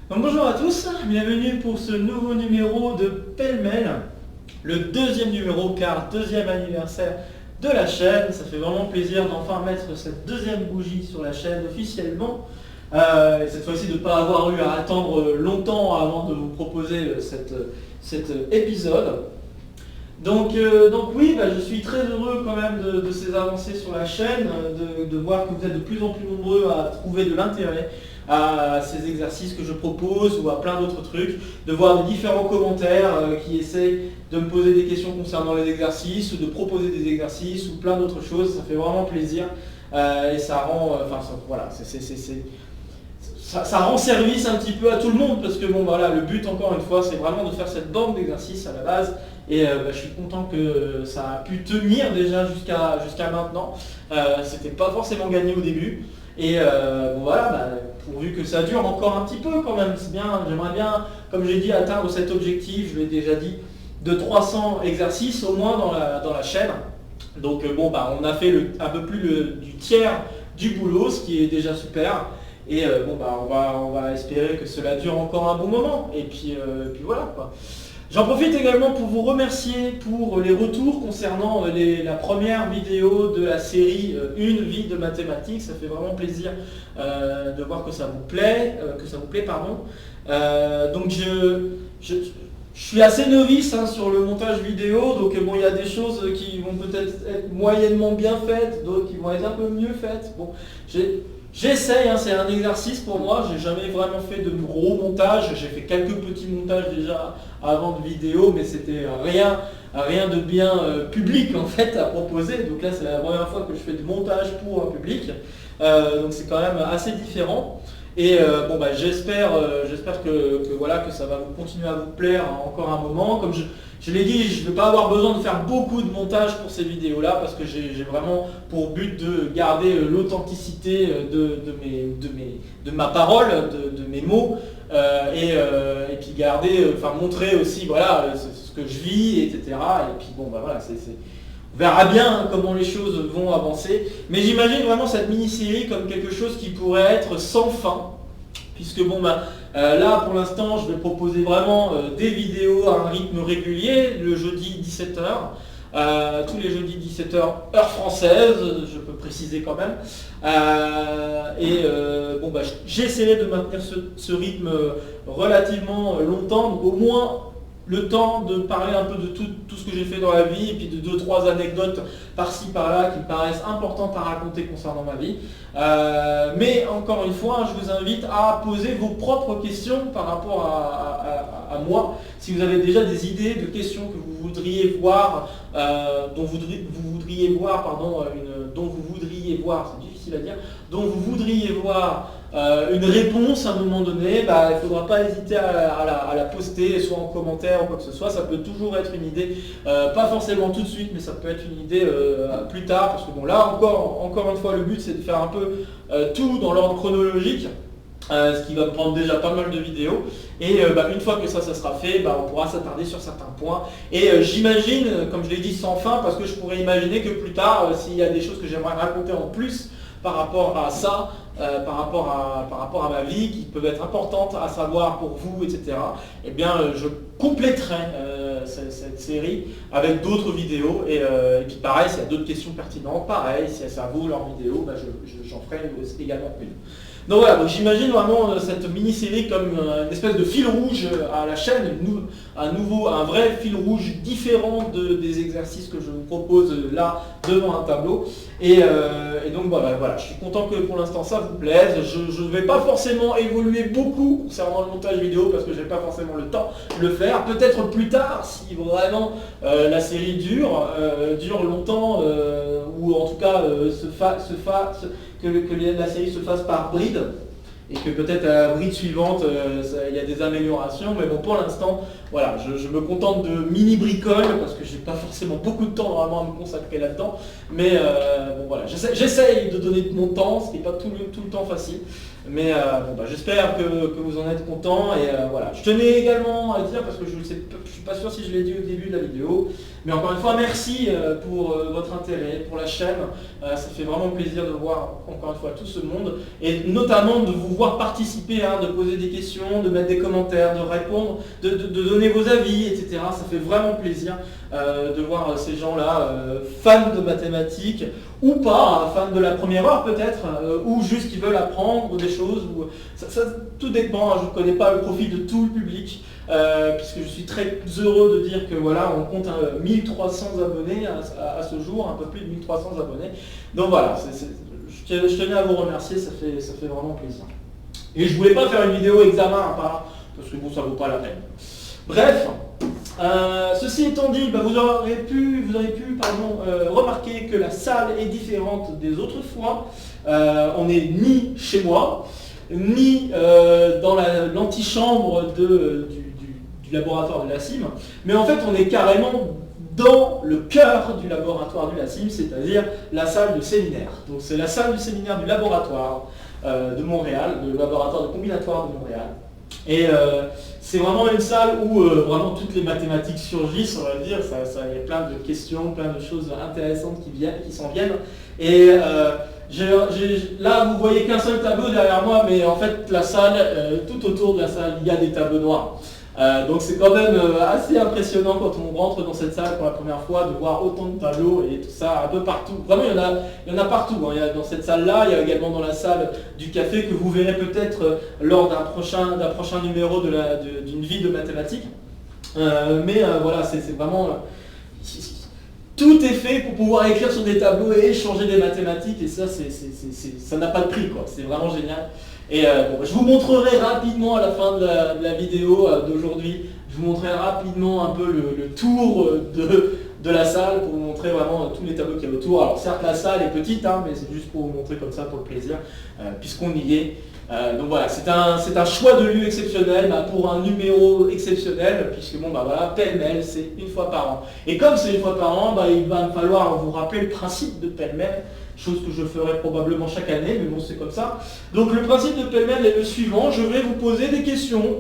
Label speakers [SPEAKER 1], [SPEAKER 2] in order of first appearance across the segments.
[SPEAKER 1] Donc bonjour à tous, bienvenue pour ce nouveau numéro de Pêle-mêle, le deuxième numéro car deuxième anniversaire de la chaîne. Ça fait vraiment plaisir d'enfin mettre cette deuxième bougie sur la chaîne officiellement. Et cette fois-ci de ne pas avoir eu à attendre longtemps avant de vous proposer cet épisode. Donc oui, je suis très heureux quand même de ces avancées sur la chaîne, de voir que vous êtes de plus en plus nombreux à trouver de l'intérêt à ces exercices que je propose ou à plein d'autres trucs, de voir des différents commentaires qui essaient de me poser des questions concernant les exercices ou de proposer des exercices ou plein d'autres choses. Ça fait vraiment plaisir et ça rend, voilà, ça rend service un petit peu à tout le monde parce que bon voilà, le but encore une fois c'est vraiment de faire cette banque d'exercices à la base et je suis content que ça a pu tenir déjà jusqu'à maintenant. C'était pas forcément gagné au début et bon voilà, pourvu que ça dure encore un petit peu quand même, c'est bien, j'aimerais bien, comme j'ai dit, atteindre cet objectif, je l'ai déjà dit, de 300 exercices au moins dans la chaîne. Donc on a fait un peu plus du tiers du boulot, ce qui est déjà super. Et on va espérer que cela dure encore un bon moment. Et puis voilà quoi. J'en profite également pour vous remercier pour les retours concernant la première vidéo de la série Une vie de mathématiques. Ça fait vraiment plaisir de voir que ça vous plaît, pardon. Donc je suis assez novice sur le montage vidéo, donc il y a des choses qui vont peut-être être moyennement bien faites, d'autres qui vont être un peu mieux faites. Bon, j'essaye, c'est un exercice pour moi, j'ai jamais vraiment fait de gros montages, j'ai fait quelques petits montages déjà avant de vidéo, mais c'était rien de bien public en fait à proposer, donc là c'est la première fois que je fais du montage pour un public, donc c'est quand même assez différent. Et j'espère que ça va continuer à vous plaire encore un moment. Comme je l'ai dit, je ne vais pas avoir besoin de faire beaucoup de montage pour ces vidéos-là parce que j'ai vraiment pour but de garder l'authenticité de ma parole, de mes mots, et puis montrer aussi voilà, ce que je vis, etc. Et puis voilà, on verra bien comment les choses vont avancer. Mais j'imagine vraiment cette mini-série comme quelque chose qui pourrait être sans fin. Puisque là pour l'instant je vais proposer vraiment des vidéos à un rythme régulier, le jeudi 17h. Tous les jeudis 17h, heure française, je peux préciser quand même. J'essaierai de maintenir ce rythme relativement longtemps, donc au moins le temps de parler un peu de tout ce que j'ai fait dans la vie et puis de 2-3 anecdotes par-ci par-là qui me paraissent importantes à raconter concernant ma vie. Mais encore une fois, je vous invite à poser vos propres questions par rapport à moi. Si vous avez déjà des idées de questions que vous voudriez voir, dont vous voudriez voir une réponse à un moment donné, il ne faudra pas hésiter à la poster, soit en commentaire ou quoi que ce soit. Ça peut toujours être une idée, pas forcément tout de suite, mais ça peut être une idée plus tard, parce que là encore une fois, le but c'est de faire un peu tout dans l'ordre chronologique. Ce qui va me prendre déjà pas mal de vidéos. Et une fois que ça sera fait, on pourra s'attarder sur certains points. Et j'imagine, comme je l'ai dit, sans fin, parce que je pourrais imaginer que plus tard, s'il y a des choses que j'aimerais raconter en plus par rapport à ça, par rapport à ma vie, qui peuvent être importantes à savoir pour vous, etc., eh bien je compléterai cette série avec d'autres vidéos. Et puis pareil, s'il y a d'autres questions pertinentes, pareil, si ça vaut leur vidéo, j'en ferai également une. Donc voilà, j'imagine vraiment cette mini-série comme une espèce de fil rouge à la chaîne, un vrai fil rouge différent des exercices que je vous propose là devant un tableau. Et donc voilà, je suis content que pour l'instant ça vous plaise. Je ne vais pas forcément évoluer beaucoup concernant le montage vidéo parce que je n'ai pas forcément le temps de le faire. Peut-être plus tard, si vraiment la série dure longtemps, ou en tout cas que la série se fasse par bride, et que peut-être à la bride suivante, il y a des améliorations. Mais bon, pour l'instant, voilà, je me contente de mini-bricole, parce que j'ai pas forcément beaucoup de temps vraiment à me consacrer là-dedans. Mais voilà, j'essaye de donner de mon temps, ce qui n'est pas tout le temps facile. Mais bon, bah, j'espère que vous en êtes contents. Et voilà. Je tenais également à dire, parce que je ne suis pas sûr si je l'ai dit au début de la vidéo, mais encore une fois, merci pour votre intérêt, pour la chaîne. Ça fait vraiment plaisir de voir, encore une fois, tout ce monde. Et notamment de vous voir participer, hein, de poser des questions, de mettre des commentaires, de répondre, de donner vos avis, etc. Ça fait vraiment plaisir de voir ces gens-là, fans de mathématiques, ou pas, fans de la première heure peut-être, ou juste qui veulent apprendre des choses. Tout dépend, hein, je ne connais pas le profil de tout le public. Puisque je suis très heureux de dire que voilà, on compte 1300 abonnés à ce jour, un peu plus de 1300 abonnés. Donc voilà, je tenais à vous remercier, ça fait vraiment plaisir. Et je voulais pas faire une vidéo examen à part, parce que bon, ça vaut pas la peine. Bref, ceci étant dit, bah, vous aurez pu remarquer que la salle est différente des autres fois. On n'est ni chez moi, ni dans l'antichambre du laboratoire de la CIM, mais en fait on est carrément dans le cœur du laboratoire de la CIM, c'est-à-dire la salle de séminaire. Donc c'est la salle de séminaire du laboratoire de Montréal, du laboratoire de combinatoire de Montréal. Et c'est vraiment une salle où vraiment toutes les mathématiques surgissent, on va dire. Il y a plein de questions, plein de choses intéressantes qui s'en viennent. Et là, vous voyez qu'un seul tableau derrière moi, mais en fait, la salle, tout autour de la salle, il y a des tableaux noirs. Donc c'est quand même assez impressionnant quand on rentre dans cette salle pour la première fois de voir autant de tableaux et tout ça un peu partout. Vraiment il y en a partout, hein. Il y a dans cette salle-là, il y a également dans la salle du café que vous verrez peut-être lors d'un prochain numéro d'une vie de mathématiques. Voilà, c'est vraiment... tout est fait pour pouvoir écrire sur des tableaux et échanger des mathématiques, et ça n'a pas de prix, quoi. C'est vraiment génial. Et je vous montrerai rapidement à la fin de la vidéo d'aujourd'hui, je vous montrerai rapidement un peu le tour de la salle pour vous montrer vraiment tous les tableaux qu'il y a autour. Alors certes la salle est petite, hein, mais c'est juste pour vous montrer comme ça pour le plaisir, puisqu'on y est. Donc voilà, c'est un choix de lieu exceptionnel pour un numéro exceptionnel, puisque bon bah voilà, pêle-mêle, c'est une fois par an. Et comme c'est une fois par an, il va me falloir vous rappeler le principe de pêle-mêle, chose que je ferai probablement chaque année, mais bon c'est comme ça. Donc le principe de pêle-mêle est le suivant, je vais vous poser des questions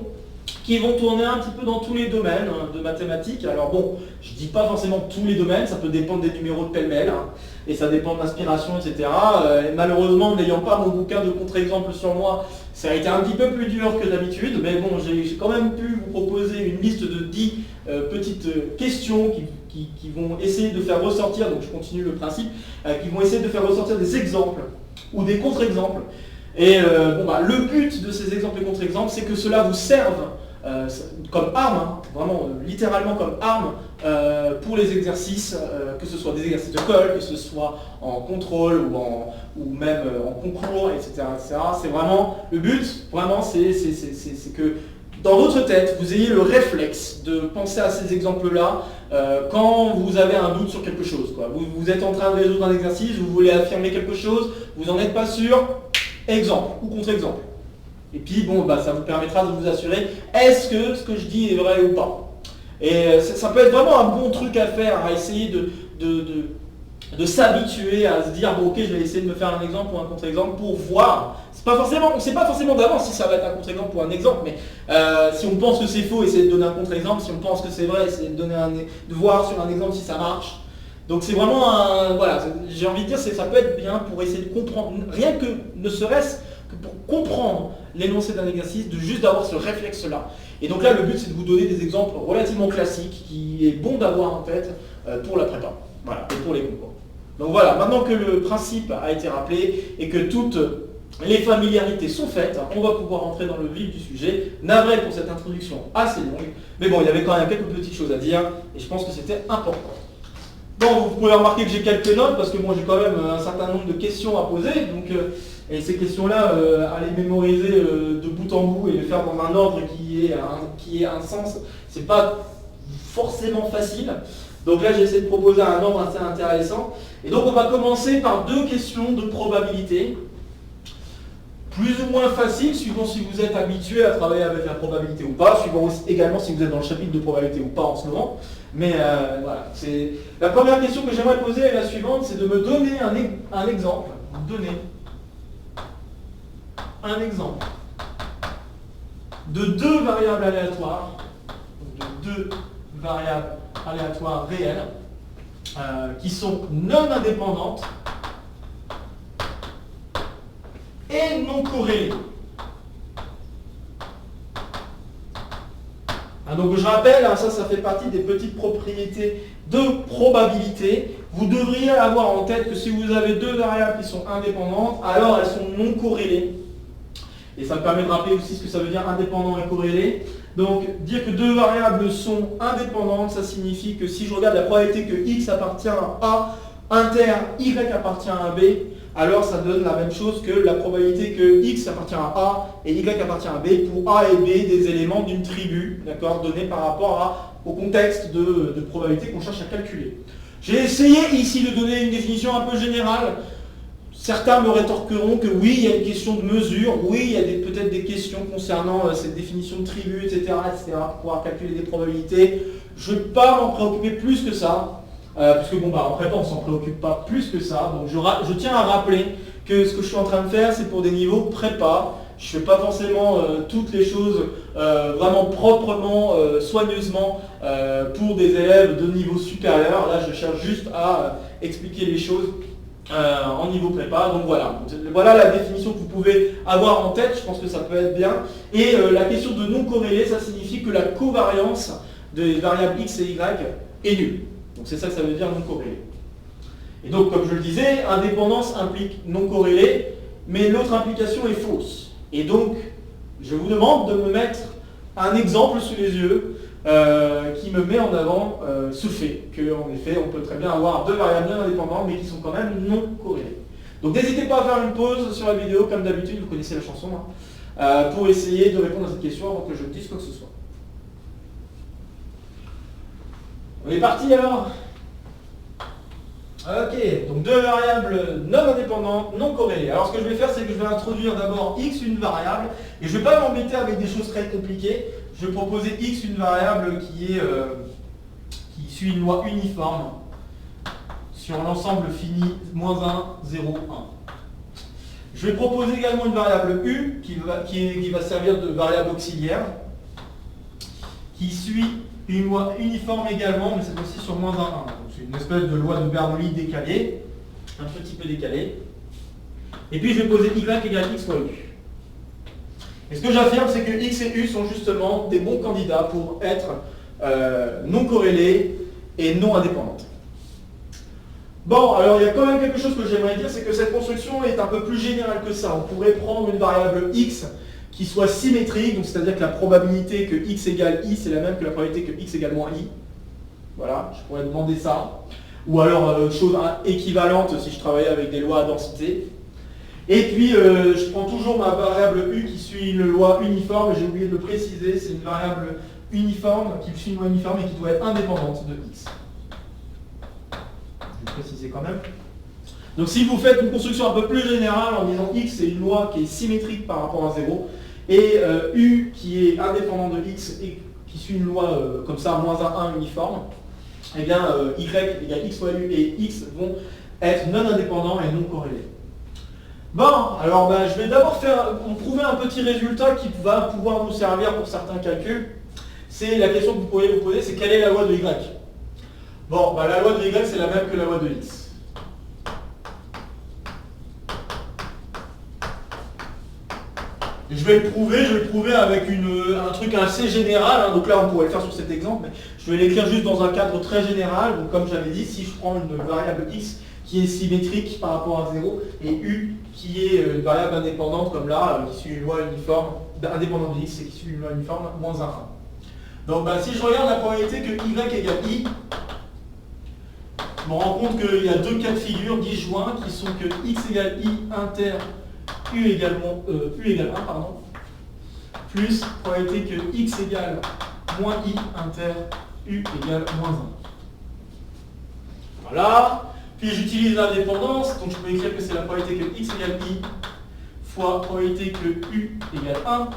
[SPEAKER 1] qui vont tourner un petit peu dans tous les domaines de mathématiques. Alors bon, je dis pas forcément tous les domaines, ça peut dépendre des numéros de pêle-mêle, hein, et ça dépend de l'inspiration, etc. Et malheureusement, n'ayant pas mon bouquin de contre-exemples sur moi, ça a été un petit peu plus dur que d'habitude, mais bon, j'ai quand même pu vous proposer une liste de 10 petites questions qui vont essayer de faire ressortir, donc je continue le principe, qui vont essayer de faire ressortir des exemples ou des contre-exemples. Et le but de ces exemples et contre-exemples, c'est que cela vous serve comme arme, hein, vraiment littéralement comme arme pour les exercices, que ce soit des exercices de colle, que ce soit en contrôle ou même en concours, etc. C'est vraiment le but, vraiment, c'est que dans votre tête, vous ayez le réflexe de penser à ces exemples-là quand vous avez un doute sur quelque chose, quoi. Vous êtes en train de résoudre un exercice, vous voulez affirmer quelque chose, vous n'en êtes pas sûr, exemple ou contre-exemple. Et puis bon, ça vous permettra de vous assurer, est-ce que ce que je dis est vrai ou pas. Et ça peut être vraiment un bon truc à faire, à essayer de s'habituer à se dire, bon ok, je vais essayer de me faire un exemple ou un contre-exemple pour voir. On ne sait pas forcément d'avance si ça va être un contre-exemple ou un exemple, mais si on pense que c'est faux, essayez de donner un contre-exemple. Si on pense que c'est vrai, essayez de voir sur un exemple si ça marche. Donc c'est vraiment voilà, j'ai envie de dire, ça peut être bien pour essayer de comprendre, rien que ne serait-ce que pour comprendre l'énoncé d'un exercice, juste d'avoir ce réflexe-là. Et donc là, le but, c'est de vous donner des exemples relativement classiques, qui est bon d'avoir en tête pour la prépa, voilà, et pour les concours. Donc voilà, maintenant que le principe a été rappelé et que toutes les familiarités sont faites, on va pouvoir entrer dans le vif du sujet. Navré pour cette introduction assez longue, mais bon, il y avait quand même quelques petites choses à dire, et je pense que c'était important. Bon, vous pouvez remarquer que j'ai quelques notes, parce que moi j'ai quand même un certain nombre de questions à poser, donc... Et ces questions-là, à les mémoriser de bout en bout et les faire dans un ordre qui ait un sens, c'est pas forcément facile. Donc là, j'ai essayé de proposer un ordre assez intéressant. Et donc on va commencer par 2 questions de probabilité, plus ou moins faciles, suivant si vous êtes habitué à travailler avec la probabilité ou pas, suivant aussi également si vous êtes dans le chapitre de probabilité ou pas en ce moment. Mais voilà, la première question que j'aimerais poser est la suivante, c'est de me donner un exemple. un exemple de deux variables aléatoires, réelles, qui sont non indépendantes et non corrélées. Donc je rappelle, ça fait partie des petites propriétés de probabilité. Vous devriez avoir en tête que si vous avez deux variables qui sont indépendantes, alors elles sont non corrélées. Et ça me permet de rappeler aussi ce que ça veut dire indépendant et corrélé. Donc dire que deux variables sont indépendantes, ça signifie que si je regarde la probabilité que x appartient à A, inter y appartient à B, alors ça donne la même chose que la probabilité que x appartient à A et y appartient à B pour A et B des éléments d'une tribu, d'accord, donnés par rapport au contexte de probabilité qu'on cherche à calculer. J'ai essayé ici de donner une définition un peu générale. Certains me rétorqueront que oui, il y a une question de mesure, oui, il y a peut-être des questions concernant cette définition de tribu, etc., pour pouvoir calculer des probabilités. Je ne vais pas m'en préoccuper plus que ça. Puisque en prépa on ne s'en préoccupe pas plus que ça, donc je tiens à rappeler que ce que je suis en train de faire c'est pour des niveaux prépa, je ne fais pas forcément toutes les choses vraiment proprement, soigneusement pour des élèves de niveau supérieur, là je cherche juste à expliquer les choses en niveau prépa, donc voilà la définition que vous pouvez avoir en tête, je pense que ça peut être bien, et la question de non corrélé, ça signifie que la covariance des variables x et y est nulle. Donc c'est ça que ça veut dire non corrélé. Et donc comme je le disais, indépendance implique non corrélé, mais l'autre implication est fausse. Et donc je vous demande de me mettre un exemple sous les yeux qui me met en avant ce fait, qu'en effet on peut très bien avoir deux variables non indépendantes mais qui sont quand même non corrélées. Donc n'hésitez pas à faire une pause sur la vidéo, comme d'habitude, vous connaissez la chanson, pour essayer de répondre à cette question avant que je dise quoi que ce soit. On est parti alors? Ok, donc deux variables non indépendantes, non corrélées. Alors ce que je vais faire, c'est que je vais introduire d'abord x, une variable, et je ne vais pas m'embêter avec des choses très compliquées. Je vais proposer x, une variable qui suit une loi uniforme sur l'ensemble fini -1, 0, 1. Je vais proposer également une variable u qui va servir de variable auxiliaire, qui suit une loi uniforme également, mais cette fois-ci sur -1, 1. C'est une espèce de loi de Bernoulli décalée, un petit peu décalée. Et puis je vais poser y égale x fois u. Et ce que j'affirme, c'est que x et u sont justement des bons candidats pour être non corrélés et non indépendantes. Bon, alors il y a quand même quelque chose que j'aimerais dire, c'est que cette construction est un peu plus générale que ça. On pourrait prendre une variable x qui soit symétrique, donc c'est-à-dire que la probabilité que x égale i, c'est la même que la probabilité que x égale moins i. Voilà, je pourrais demander ça. Ou alors, chose équivalente si je travaillais avec des lois à densité. Et puis, je prends toujours ma variable u qui suit une loi uniforme, j'ai oublié de le préciser, c'est une variable uniforme qui suit une loi uniforme et qui doit être indépendante de x. Je vais préciser quand même. Donc si vous faites une construction un peu plus générale en disant x c'est une loi qui est symétrique par rapport à 0, et u qui est indépendant de x et qui suit une loi comme ça, -1, 1 uniforme, eh bien y égale x fois u et x vont être non indépendants et non corrélés. Bon, alors je vais d'abord prouver un petit résultat qui va pouvoir nous servir pour certains calculs. C'est la question que vous pourriez vous poser, c'est quelle est la loi de y? Bon, la loi de y c'est la même que la loi de x. Et je vais le prouver avec un truc assez général, donc là on pourrait le faire sur cet exemple, mais je vais l'écrire juste dans un cadre très général. Donc comme j'avais dit, si je prends une variable x qui est symétrique par rapport à 0, et u qui est une variable indépendante comme là, qui suit une loi uniforme, indépendante de x et qui suit une loi uniforme, -1, 1. Donc si je regarde la probabilité que y égale i, je me rends compte qu'il y a deux cas de figure disjoints qui sont que x égale i inter u égale 1, pardon, plus probabilité que x égale moins i inter u égale -1. Voilà. Puis j'utilise l'indépendance, donc je peux écrire que c'est la probabilité que x égale i fois probabilité que u égale 1,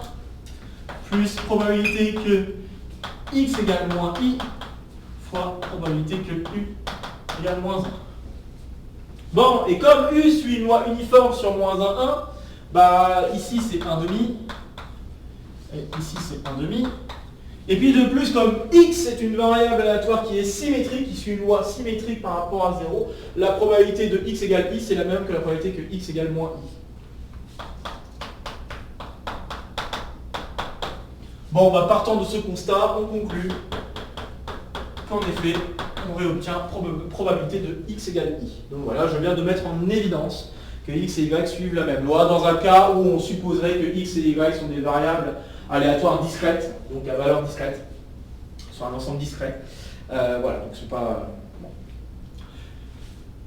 [SPEAKER 1] plus probabilité que x égale moins i fois probabilité que u égale -1. Bon, et comme u suit une loi uniforme sur -1, 1, bah ici c'est 1,5, et ici c'est 1,5. Et puis de plus, comme x est une variable aléatoire qui est symétrique, qui suit une loi symétrique par rapport à 0, la probabilité de x égale i, c'est la même que la probabilité que x égale moins i. Bon, bah, partant de ce constat, on conclut qu'en effet, on réobtient probabilité de x égale i. Donc voilà, je viens de mettre en évidence que x et y suivent la même loi, dans un cas où on supposerait que x et y sont des variables aléatoires discrètes, donc à valeur discrète, sur un ensemble discret. Voilà, donc c'est pas... bon.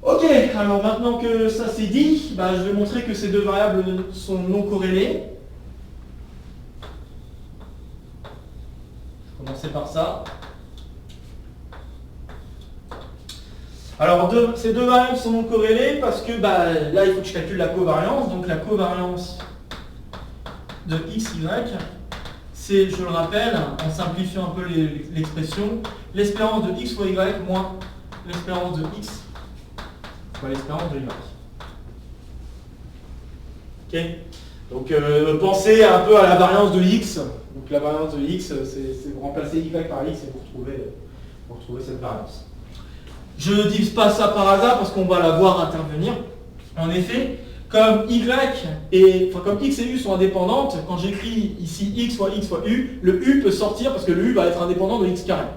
[SPEAKER 1] Ok, alors maintenant que ça c'est dit, bah, je vais montrer que ces deux variables sont non corrélées. Je vais commencer par ça. Alors ces deux variables sont non corrélées parce que bah, là il faut que je calcule la covariance, donc la covariance de x, y, c'est, je le rappelle, en simplifiant un peu l'expression, l'espérance de x fois y moins l'espérance de x fois l'espérance de y. Ok. Donc pensez un peu à la variance de x. Donc la variance de x, c'est vous remplacer y par x et vous retrouvez cette variance. Je ne divise pas ça par hasard parce qu'on va la voir intervenir. En effet, comme comme x et u sont indépendantes, quand j'écris ici x fois u, le u peut sortir parce que le u va être indépendant de x carré.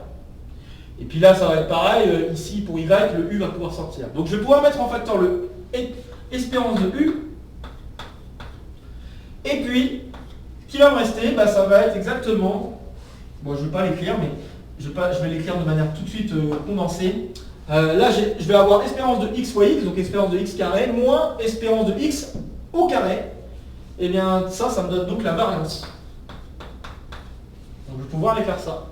[SPEAKER 1] Et puis là, ça va être pareil, ici pour y, le u va pouvoir sortir. Donc je vais pouvoir mettre en facteur le espérance de u. Et puis, ce qui va me rester, bah, ça va être exactement, bon je ne vais pas l'écrire, mais je vais l'écrire de manière tout de suite condensée. Là, je vais avoir espérance de x fois x, donc espérance de x carré, moins espérance de x au carré. Et bien, ça me donne donc la variance. Donc, je vais pouvoir aller faire ça.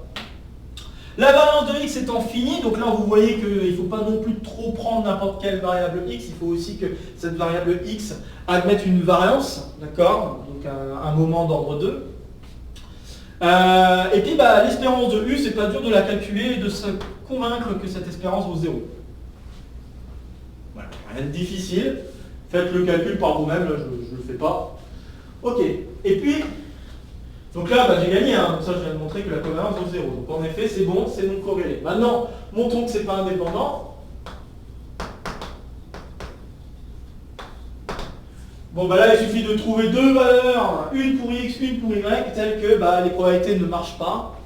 [SPEAKER 1] La variance de x étant finie, donc là, vous voyez qu'il ne faut pas non plus trop prendre n'importe quelle variable x. Il faut aussi que cette variable x admette une variance, d'accord? Donc, un moment d'ordre 2. Et puis, bah, l'espérance de u, c'est pas dur de la calculer et de se convaincre que cette espérance vaut 0. Voilà, rien de difficile. Faites le calcul par vous-même, je ne le fais pas. Ok. Et puis, donc là, bah, j'ai gagné. Hein. Ça, je viens de montrer que la covariance vaut 0. Donc en effet, c'est bon, c'est non corrélé. Maintenant, montrons que c'est pas indépendant. Bon, bah là, il suffit de trouver deux valeurs, une pour x, une pour y, telles que bah, les probabilités ne marchent pas.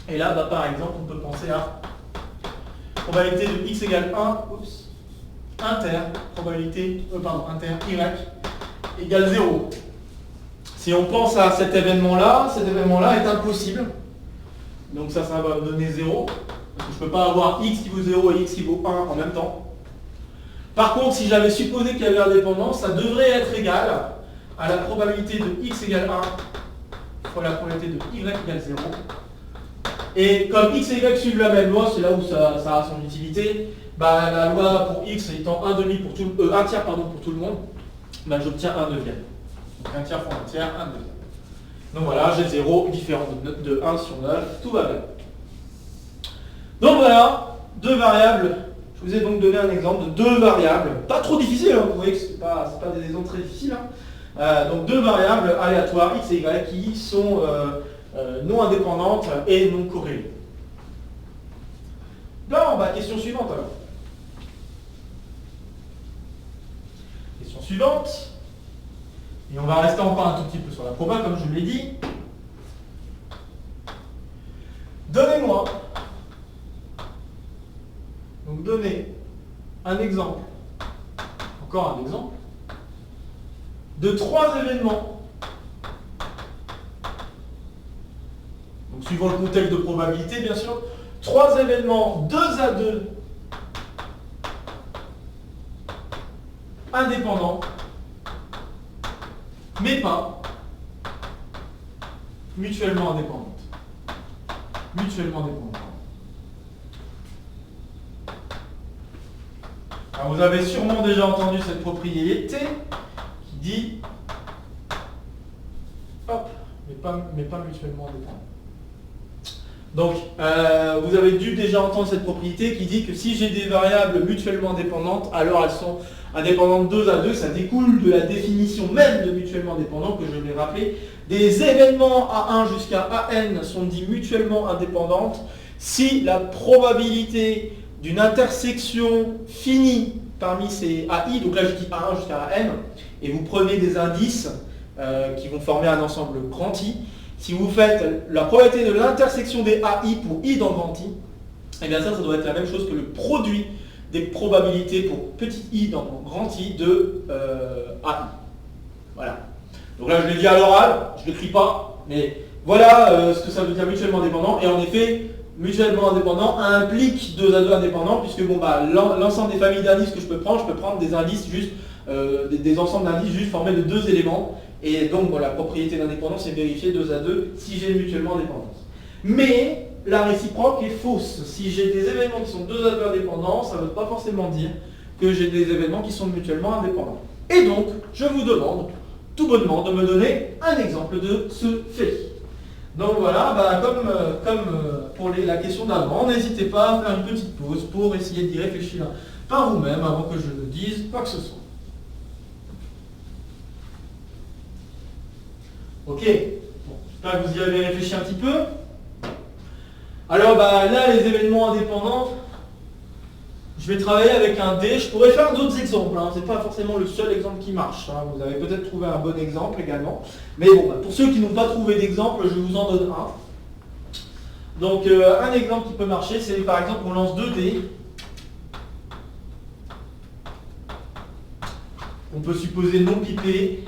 [SPEAKER 1] Et là, bah, par exemple, on peut penser à probabilité de x égale 1, inter y égale 0. Si on pense à cet événement-là est impossible. Donc ça va me donner 0. Parce que je ne peux pas avoir x qui vaut 0 et x qui vaut 1 en même temps. Par contre, si j'avais supposé qu'il y avait indépendance, ça devrait être égal à la probabilité de x égale 1 fois la probabilité de y égale 0. Et comme x et y suivent la même loi, c'est là où ça a son utilité, bah, la loi pour x étant un tiers pour tout le monde, bah, j'obtiens 1 neuvième. Donc 1 tiers fois 1 tiers, 1 neuvième. Donc voilà, j'ai 0, différent de 1 sur 9, tout va bien. Donc voilà, deux variables. Je vous ai donc donné un exemple de deux variables, pas trop difficile, hein, vous voyez que ce n'est pas des exemples très difficiles. Hein. Donc deux variables aléatoires, x et y, qui sont non indépendantes et non corrélées. Bon, bah, question suivante alors. Question suivante. Et on va rester encore un tout petit peu sur la proba, comme je l'ai dit. Donnez-moi, donc donnez un exemple, encore un exemple, de trois événements. Donc suivant le contexte de probabilité, bien sûr, trois événements 2 à 2 indépendants, mais pas mutuellement indépendantes. Mutuellement indépendantes. Alors vous avez sûrement déjà entendu cette propriété qui dit hop, mais pas mutuellement indépendantes. Donc, vous avez dû déjà entendre cette propriété qui dit que si j'ai des variables mutuellement dépendantes, alors elles sont indépendantes 2 à 2, ça découle de la définition même de mutuellement dépendant que je vais rappeler. Des événements A1 jusqu'à AN sont dits mutuellement indépendantes si la probabilité d'une intersection finie parmi ces AI, donc là je dis A1 jusqu'à AN, et vous prenez des indices qui vont former un ensemble grand I. Si vous faites la probabilité de l'intersection des AI pour I dans grand I, et bien ça doit être la même chose que le produit des probabilités pour petit i dans grand I de AI. Voilà. Donc là je l'ai dit à l'oral, je ne l'écris pas, mais voilà ce que ça veut dire mutuellement indépendant. Et en effet, mutuellement indépendant implique 2 à 2 indépendants, puisque bon, bah, l'ensemble des familles d'indices que je peux prendre des indices juste, des ensembles d'indices juste formés de 2 éléments. Et donc bon, la propriété d'indépendance est vérifiée 2 à 2 si j'ai mutuellement indépendance. Mais la réciproque est fausse. Si j'ai des événements qui sont 2 à 2 indépendants, ça ne veut pas forcément dire que j'ai des événements qui sont mutuellement indépendants. Et donc, je vous demande tout bonnement de me donner un exemple de ce fait. Donc voilà, bah, comme pour la question d'avant, n'hésitez pas à faire une petite pause pour essayer d'y réfléchir par vous-même avant que je ne dise quoi que ce soit. Ok, bon, j'espère que vous y avez réfléchi un petit peu. Alors bah, là, les événements indépendants, je vais travailler avec un D. Je pourrais faire d'autres exemples, hein. Ce n'est pas forcément le seul exemple qui marche, hein. Vous avez peut-être trouvé un bon exemple également. Mais bon, bah, pour ceux qui n'ont pas trouvé d'exemple, je vous en donne un. Donc un exemple qui peut marcher, c'est par exemple on lance 2 dés. On peut supposer non pipé.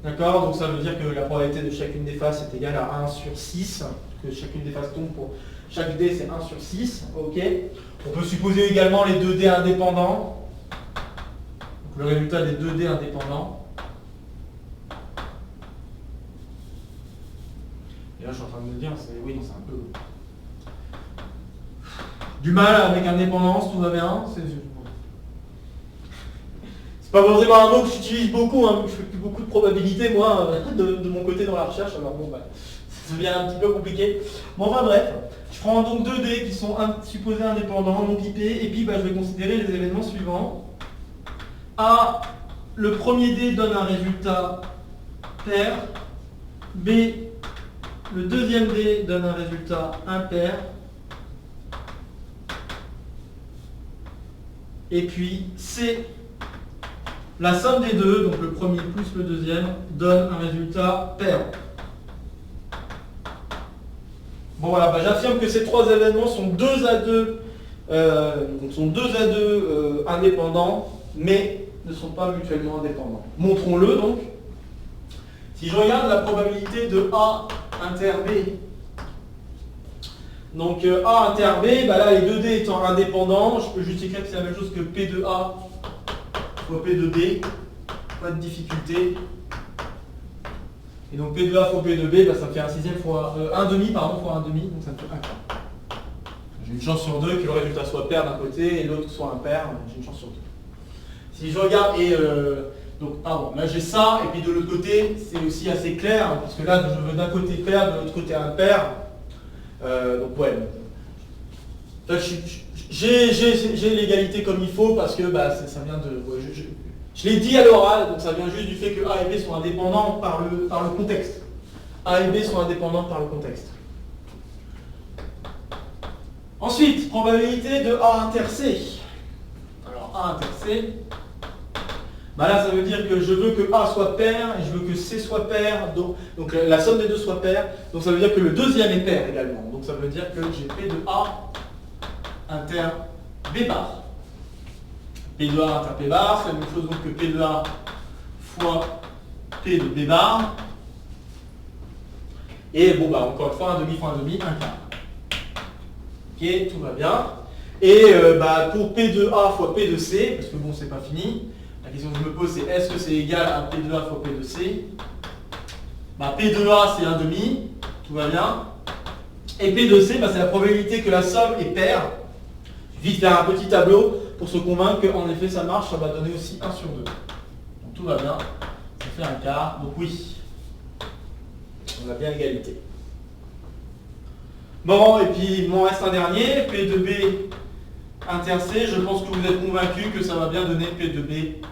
[SPEAKER 1] D'accord, donc ça veut dire que la probabilité de chacune des faces est égale à 1 sur 6, que chacune des faces tombe pour chaque dé c'est 1 sur 6, ok. On peut supposer également les 2 dés indépendants, donc le résultat des 2 dés indépendants. Et là je suis en train de me dire, oui, c'est un peu... Du mal avec indépendance, tout va bien, c'est pas forcément un mot que j'utilise beaucoup, hein, je fais plus beaucoup de probabilités moi de mon côté dans la recherche, alors bon bah, ça devient un petit peu compliqué. Bon enfin bref, je prends donc 2 dés qui sont supposés indépendants, non pipés, et puis bah, je vais considérer les événements suivants. A, le premier dé donne un résultat pair, B, le deuxième dé donne un résultat impair, et puis C, la somme des deux, donc le premier plus le deuxième, donne un résultat pair. Bon voilà, bah, j'affirme que ces 3 événements sont 2 à 2, indépendants, mais ne sont pas mutuellement indépendants. Montrons-le donc. Si je regarde la probabilité de A inter B, donc A inter B, bah là les 2 dés étant indépendants, je peux juste écrire que c'est la même chose que P de A fois P de B, pas de difficulté. Et donc P de A fois P de B, bah, ça me fait un sixième fois 1 demi, pardon, fois 1 demi, donc ça me fait 1 quart. J'ai une chance sur 2 que le résultat soit pair d'un côté et l'autre soit impair, j'ai une chance sur 2. Si je regarde donc pardon, là j'ai ça, et puis de l'autre côté, c'est aussi assez clair, hein, parce que là je veux d'un côté pair, de l'autre côté impair. Donc ouais. J'ai l'égalité comme il faut parce que bah, ça vient de... Ouais, je l'ai dit à l'oral, donc ça vient juste du fait que A et B sont indépendants par le contexte. A et B sont indépendants par le contexte. Ensuite, probabilité de A inter C. Alors A inter C, bah là ça veut dire que je veux que A soit pair et je veux que C soit pair, donc la somme des deux soit pair, donc ça veut dire que le deuxième est pair également. Donc ça veut dire que j'ai P de A inter B bar. P de A inter P bar, c'est la même chose donc que P de A fois P de B bar. Et bon bah encore une fois, 1 demi fois 1 demi, 1 quart. Ok, tout va bien. Et bah, pour P de A fois P de C, parce que bon c'est pas fini, la question que je me pose c'est est-ce que c'est égal à P de A fois P de C? Bah, P de A c'est 1 demi, tout va bien. Et P de C, bah, c'est la probabilité que la somme est paire. Il suffit de faire un petit tableau pour se convaincre qu'en effet ça marche, ça va donner aussi 1 sur 2. Donc tout va bien, ça fait 1 quart, donc oui. On a bien égalité. Bon, et puis il m'en reste un dernier, P de B inter C. Je pense que vous êtes convaincus que ça va bien donner P de B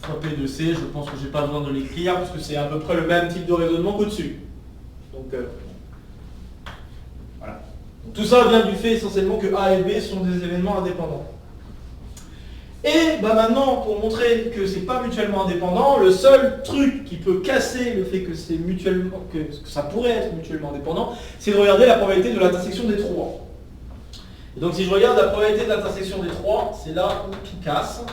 [SPEAKER 1] fois P de C. Je pense que je n'ai pas besoin de l'écrire, parce que c'est à peu près le même type de raisonnement qu'au-dessus. Donc, voilà. Donc, tout ça vient du fait essentiellement que A et B sont des événements indépendants. Et bah maintenant, pour montrer que c'est pas mutuellement indépendant, le seul truc qui peut casser le fait que c'est mutuellement, que ça pourrait être mutuellement indépendant, c'est de regarder la probabilité de l'intersection des trois. Et donc si je regarde la probabilité de l'intersection des trois, c'est là où tout casse.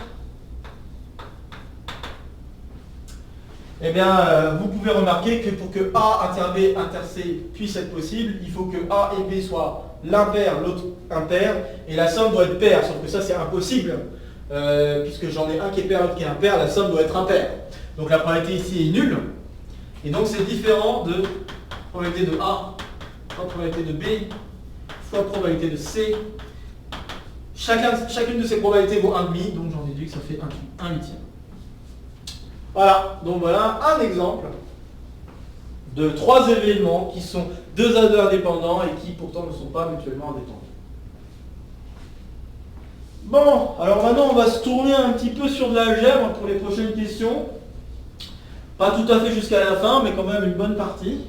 [SPEAKER 1] Eh bien, vous pouvez remarquer que pour que A inter B inter C puisse être possible, il faut que A et B soient l'impair, l'autre impair, et la somme doit être paire, sauf que ça c'est impossible. Puisque j'en ai un qui est pair, l'autre qui est impair, la somme doit être impaire. Donc la probabilité ici est nulle. Et donc c'est différent de probabilité de A fois probabilité de B fois probabilité de C. Chacune de ces probabilités vaut 1,5, donc j'en déduis que ça fait 1 huitième. Voilà, donc voilà un exemple de 3 événements qui sont 2 à 2 indépendants et qui pourtant ne sont pas mutuellement indépendants. Bon, alors maintenant on va se tourner un petit peu sur de l'algèbre pour les prochaines questions. Pas tout à fait jusqu'à la fin, mais quand même une bonne partie.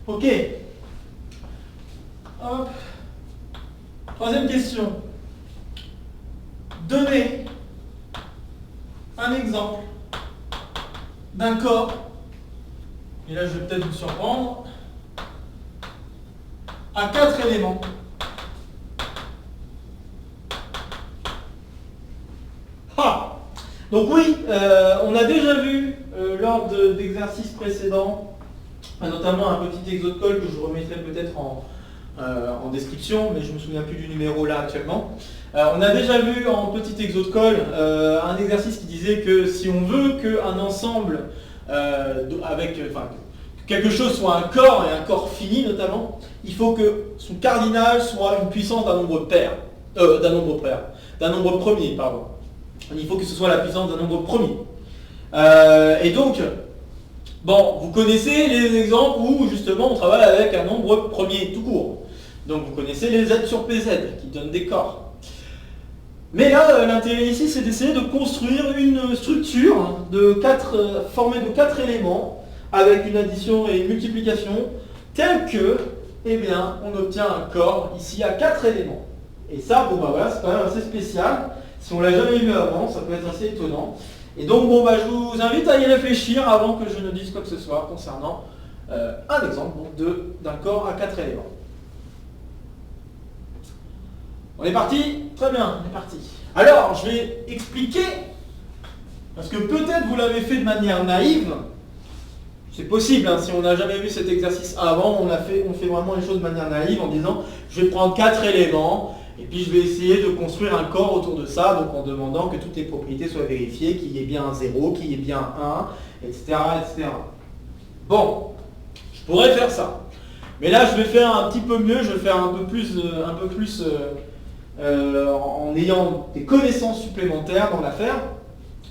[SPEAKER 1] Ok. Hop. Troisième question. Donnez un exemple d'un corps, et là je vais peut-être vous surprendre, à 4 éléments. Ah. Donc oui, on a déjà vu lors d'exercices précédents, notamment un petit exo de colle que je remettrai peut-être en description, mais je ne me souviens plus du numéro là actuellement. On a déjà vu en petit exo de colle un exercice qui disait que si on veut qu'un ensemble que quelque chose soit un corps et un corps fini notamment, il faut que son cardinal soit une puissance d'un nombre pair, d'un nombre premier, pardon. Il faut que ce soit la puissance d'un nombre premier. Et donc, bon, vous connaissez les exemples où justement on travaille avec un nombre premier tout court. Donc vous connaissez les Z sur PZ qui donnent des corps. Mais là, l'intérêt ici, c'est d'essayer de construire une structure formée de 4 éléments avec une addition et une multiplication telle que, eh bien, on obtient un corps ici à 4 éléments. Et ça, bon bah voilà, c'est quand même assez spécial. Si on l'a jamais vu avant, ça peut être assez étonnant. Et donc, bon bah je vous invite à y réfléchir avant que je ne dise quoi que ce soit concernant un exemple d'un corps à 4 éléments. On est parti? Très bien, on est parti. Alors, je vais expliquer, parce que peut-être vous l'avez fait de manière naïve, c'est possible, hein, si on n'a jamais vu cet exercice avant, on fait vraiment les choses de manière naïve en disant, je vais prendre 4 éléments, et puis je vais essayer de construire un corps autour de ça, donc en demandant que toutes les propriétés soient vérifiées, qu'il y ait bien un 0, qu'il y ait bien un 1, etc., etc. Bon, je pourrais faire ça. Mais là, je vais faire un petit peu mieux, je vais faire un peu plus en ayant des connaissances supplémentaires dans l'affaire.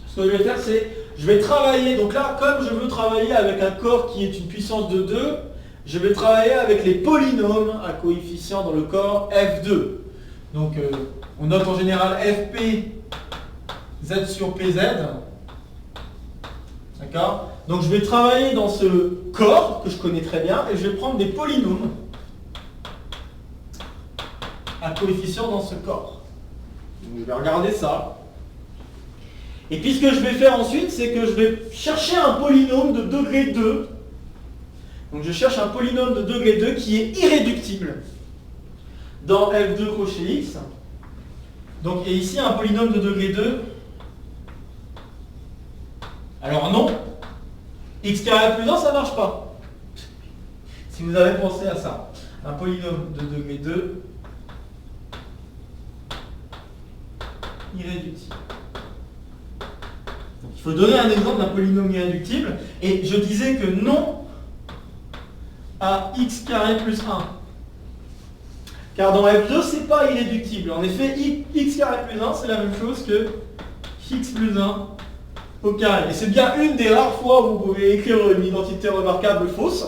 [SPEAKER 1] Ce que je vais faire, c'est, je vais travailler, donc là, comme je veux travailler avec un corps qui est une puissance de 2, je vais travailler avec les polynômes à coefficient dans le corps F2. Donc, on note en général FP Z sur PZ. D'accord? Donc, je vais travailler dans ce corps que je connais très bien et je vais prendre des polynômes à coefficient dans ce corps. Donc, je vais regarder ça. Et puis ce que je vais faire ensuite, c'est que je vais chercher un polynôme de degré 2. Donc je cherche un polynôme de degré 2 qui est irréductible dans F2 crochet X. Donc, et ici un polynôme de degré 2. Alors non, x carré plus 1, ça ne marche pas. Si vous avez pensé à ça. Un polynôme de degré 2 irréductible. Donc, il faut donner un exemple d'un polynôme irréductible. Et je disais que non à x carré plus 1. car dans F2, c'est pas irréductible. En effet, x carré plus 1, c'est la même chose que x plus 1 au carré. Et c'est bien une des rares fois où vous pouvez écrire une identité remarquable fausse.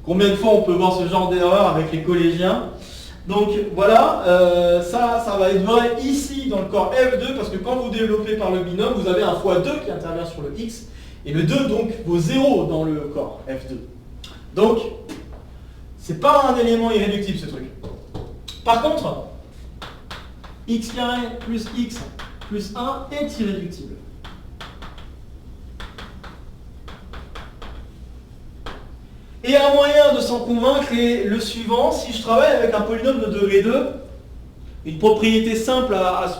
[SPEAKER 1] Combien de fois on peut voir ce genre d'erreur avec les collégiens? Donc voilà, ça va être vrai ici dans le corps F2, parce que quand vous développez par le binôme, vous avez un x2 qui intervient sur le x, et le 2 donc vaut 0 dans le corps F2. Donc, c'est pas un élément irréductible ce truc. Par contre, x carré plus x plus 1 est irréductible. Et un moyen de s'en convaincre est le suivant: si je travaille avec un polynôme de degré 2, une propriété simple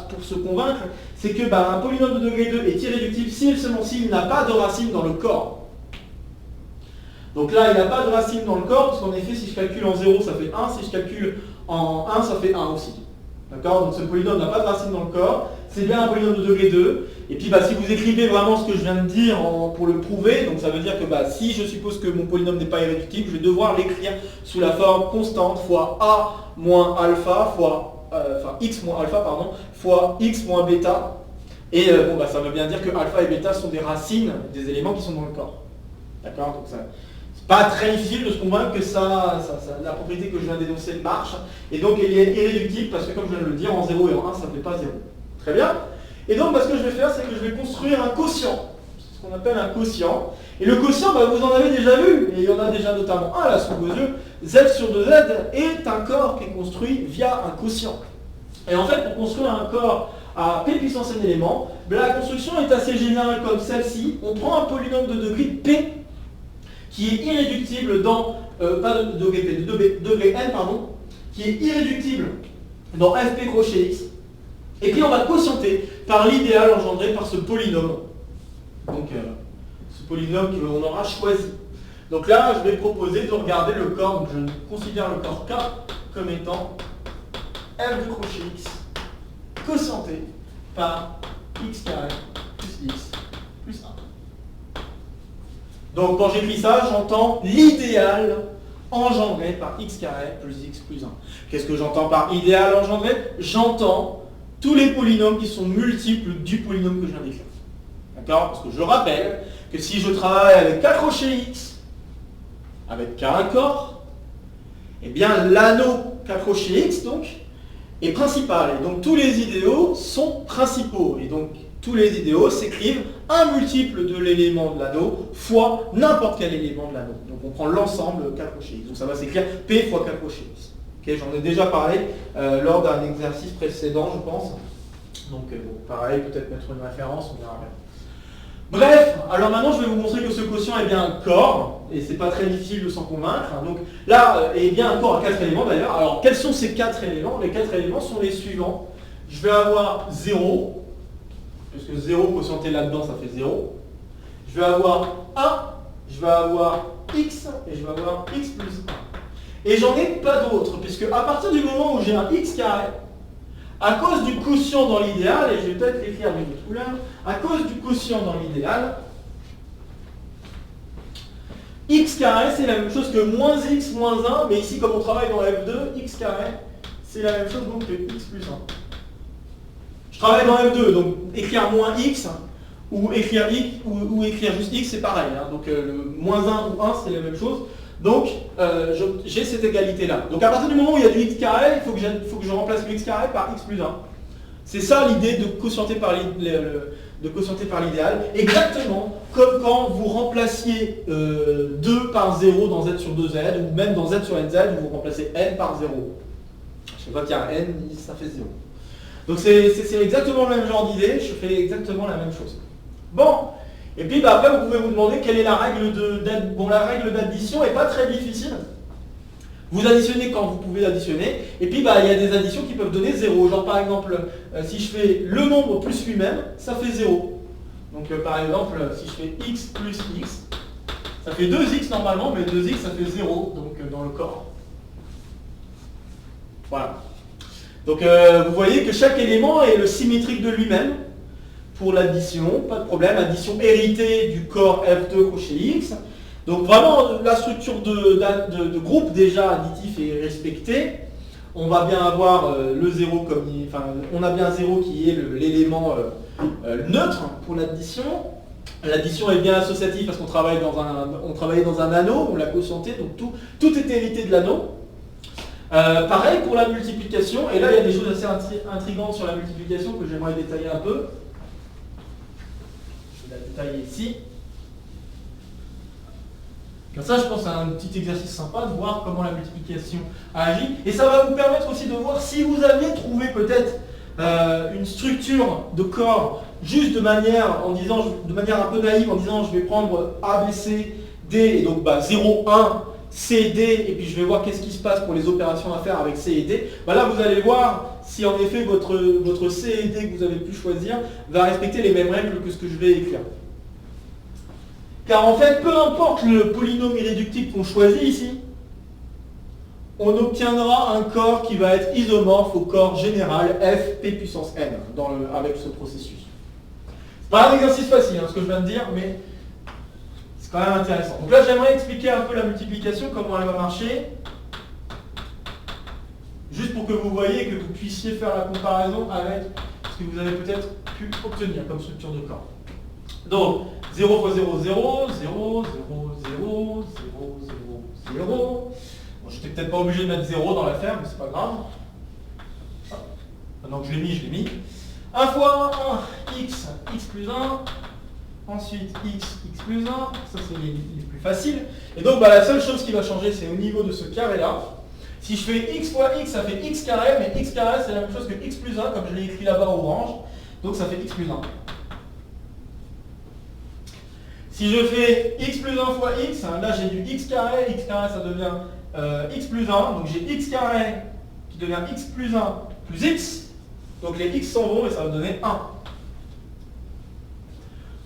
[SPEAKER 1] pour se convaincre, c'est que un polynôme de degré 2 est irréductible si et seulement s'il n'a pas de racine dans le corps. Donc là, il n'a pas de racine dans le corps, parce qu'en effet, si je calcule en 0, ça fait 1, si je calcule en 1, ça fait 1 aussi. D'accord? Donc ce polynôme n'a pas de racine dans le corps, c'est bien un polynôme de degré 2. Et puis si vous écrivez vraiment ce que je viens de dire pour le prouver, donc ça veut dire que si je suppose que mon polynôme n'est pas irréductible, je vais devoir l'écrire sous la forme constante fois a moins alpha fois, x moins alpha, pardon, fois x moins bêta. Et ça veut bien dire que alpha et bêta sont des racines des éléments qui sont dans le corps. D'accord? Donc ça, c'est pas très difficile de se convaincre que la propriété que je viens d'énoncer marche. Et donc elle est irréductible parce que, comme je viens de le dire, en 0 et en 1, ça ne fait pas 0. Très bien. Et donc ce que je vais faire, c'est que je vais construire un quotient. C'est ce qu'on appelle un quotient. Et le quotient, vous en avez déjà vu, et il y en a déjà notamment un là sous vos yeux. Z sur 2Z est un corps qui est construit via un quotient. Et en fait, pour construire un corps à P puissance n éléments, la construction est assez générale comme celle-ci. On prend un polynôme de degré P qui est irréductible dans, pas de degré P, de degré n, pardon, qui est irréductible dans Fp crochet x. Et puis on va quotienter par l'idéal engendré par ce polynôme. Donc ce polynôme qu'on aura choisi. Donc là, je vais proposer de regarder le corps. Donc je considère le corps K comme étant f de crochet x quotienté par x carré plus x plus 1. Donc quand j'écris ça, j'entends l'idéal engendré par x carré plus x plus 1. Qu'est-ce que j'entends par idéal engendré? J'entends tous les polynômes qui sont multiples du polynôme que je viens d'écrire. D'accord? Parce que je rappelle que si je travaille avec k crochet x, avec k un corps, eh bien l'anneau k crochet x donc est principal. Et donc tous les idéaux sont principaux. Et donc tous les idéaux s'écrivent un multiple de l'élément de l'anneau fois n'importe quel élément de l'anneau. Donc on prend l'ensemble k crochet x. Donc ça va s'écrire p fois k crochet x. Okay, j'en ai déjà parlé lors d'un exercice précédent, je pense. Donc pareil, peut-être mettre une référence, on verra bien. Bref, alors maintenant je vais vous montrer que ce quotient est bien un corps, et c'est pas très difficile de s'en convaincre. Donc là, est bien un corps à 4 éléments d'ailleurs. Alors quels sont ces 4 éléments? Les 4 éléments sont les suivants. Je vais avoir 0, puisque 0 quotienté là-dedans, ça fait 0. Je vais avoir 1, je vais avoir x, et je vais avoir x plus 1. Et j'en ai pas d'autres, puisque à partir du moment où j'ai un x carré, à cause du quotient dans l'idéal, et je vais peut-être l'écrire d'une autre couleur, à cause du quotient dans l'idéal, x carré c'est la même chose que moins x moins 1, mais ici comme on travaille dans F2, x carré c'est la même chose donc que x plus 1. Je travaille dans F2, donc écrire moins x ou écrire x ou écrire juste x c'est pareil. Hein. Donc le moins 1 ou 1 c'est la même chose. Donc j'ai cette égalité là. Donc à partir du moment où il y a du x carré, il faut que je remplace le x carré par x plus 1. C'est ça l'idée de quotienter par l'idéal. Exactement comme quand vous remplaciez 2 par 0 dans z sur 2z, ou même dans z sur nz, vous remplacez n par 0. Je sais pas qu'il y a n, ça fait 0. Donc c'est exactement le même genre d'idée, je fais exactement la même chose. Bon, et puis après vous pouvez vous demander quelle est la règle d'addition. Bon, la règle d'addition n'est pas très difficile. Vous additionnez quand vous pouvez additionner, et puis il y a des additions qui peuvent donner 0. Genre par exemple, si je fais le nombre plus lui-même, ça fait 0. Donc par exemple, si je fais x plus x, ça fait 2x normalement, mais 2x ça fait 0, donc dans le corps. Voilà. Donc vous voyez que chaque élément est le symétrique de lui-même pour l'addition, pas de problème, addition héritée du corps F2 crochet X. Donc vraiment la structure de groupe déjà additif est respectée. on va bien avoir le 0 comme enfin, on a bien 0 qui est l'élément neutre pour l'addition. L'addition est bien associative parce qu'on travaillait dans un anneau, on l'a quotienté, donc tout est hérité de l'anneau. Pareil pour la multiplication, et là il y a des choses assez intrigantes sur la multiplication que j'aimerais détailler un peu. Je vais la détailler ici. Comme ça, je pense que c'est un petit exercice sympa de voir comment la multiplication agit. Et ça va vous permettre aussi de voir si vous aviez trouvé peut-être une structure de corps juste de manière un peu naïve, en disant je vais prendre A, B, C, D, et donc 0, 1, C, D, et puis je vais voir qu'est-ce qui se passe pour les opérations à faire avec C et D. Là, vous allez voir si en effet votre C et D que vous avez pu choisir va respecter les mêmes règles que ce que je vais écrire. Car en fait, peu importe le polynôme irréductible qu'on choisit ici, on obtiendra un corps qui va être isomorphe au corps général f p puissance n avec ce processus. C'est pas un exercice facile, ce que je viens de dire, mais c'est quand même intéressant. Donc là, j'aimerais expliquer un peu la multiplication, comment elle va marcher, juste pour que vous voyez et que vous puissiez faire la comparaison avec ce que vous avez peut-être pu obtenir comme structure de corps. Donc, 0 fois 0, 0, 0, 0, 0, 0, 0, 0. Bon, j'étais peut-être pas obligé de mettre 0 dans l'affaire, mais c'est pas grave. Maintenant que je l'ai mis. 1 fois 1, x plus 1. Ensuite, x plus 1. Ça, c'est les plus faciles. Et donc, la seule chose qui va changer, c'est au niveau de ce carré-là. Si je fais x fois x, ça fait x carré, mais x carré, c'est la même chose que x plus 1, comme je l'ai écrit là-bas orange. Donc, ça fait x plus 1. Si je fais x plus 1 fois x, là j'ai du x carré ça devient x plus 1, donc j'ai x carré qui devient x plus 1 plus x, donc les x s'en vont et ça va me donner 1.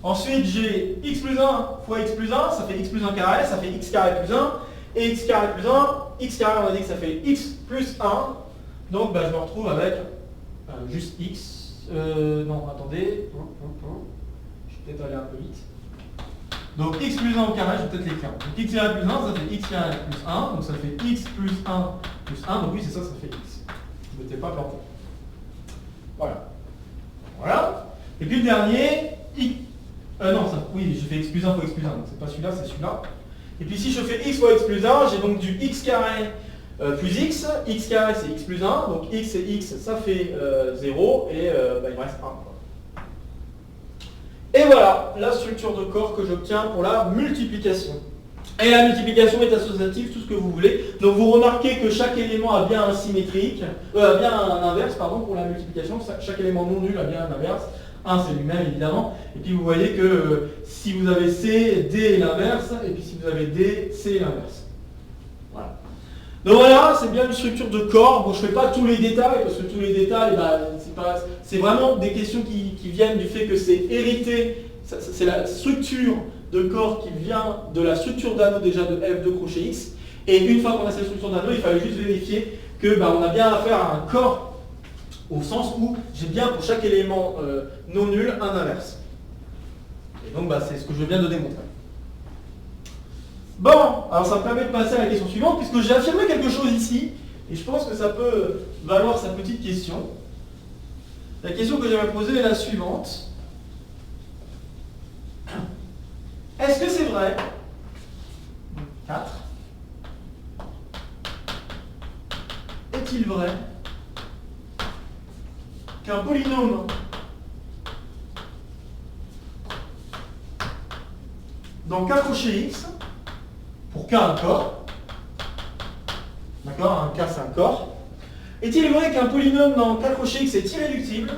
[SPEAKER 1] Ensuite j'ai x plus 1 fois x plus 1, ça fait x plus 1 carré, ça fait x carré plus 1, et x carré plus 1, x carré on a dit que ça fait x plus 1, donc je me retrouve avec juste x, non attendez, je vais peut-être aller un peu vite. Donc x plus 1 au carré, je vais peut-être l'écrire. Donc x carré plus 1, ça fait x carré plus 1, donc ça fait x plus 1 plus 1, donc oui c'est ça, ça fait x. Je ne m'étais pas planté. Voilà. Et puis le dernier, oui, je fais x plus 1 fois x plus 1, donc c'est pas celui-là, c'est celui-là. Et puis si je fais x fois x plus 1, j'ai donc du x carré plus x carré c'est x plus 1, donc x et x, ça fait 0, et il me reste 1. Et voilà la structure de corps que j'obtiens pour la multiplication. Et la multiplication est associative, tout ce que vous voulez. Donc vous remarquez que chaque élément a bien un symétrique, bien un inverse, pardon, pour la multiplication. Chaque élément non nul a bien un inverse. 1 c'est lui-même évidemment. Et puis vous voyez que si vous avez C, D est l'inverse. Et puis si vous avez D, C est l'inverse. Voilà. Donc voilà, c'est bien une structure de corps. Bon, je ne fais pas tous les détails, parce que tous les détails, c'est vraiment des questions qui viennent du fait que c'est hérité, c'est la structure de corps qui vient de la structure d'anneau déjà de f de crochet x. Et une fois qu'on a cette structure d'anneau, il fallait juste vérifier que on a bien affaire à un corps, au sens où j'ai bien pour chaque élément non nul un inverse. Et donc c'est ce que je viens de démontrer. Bon, alors ça me permet de passer à la question suivante, puisque j'ai affirmé quelque chose ici, et je pense que ça peut valoir sa petite question. La question que j'aimerais poser est la suivante. Est-ce que c'est vrai 4. Est-il vrai qu'un polynôme dans K crochet x, pour K un corps, d'accord, un K c'est un corps, est-il vrai qu'un polynôme dans K crochet x est irréductible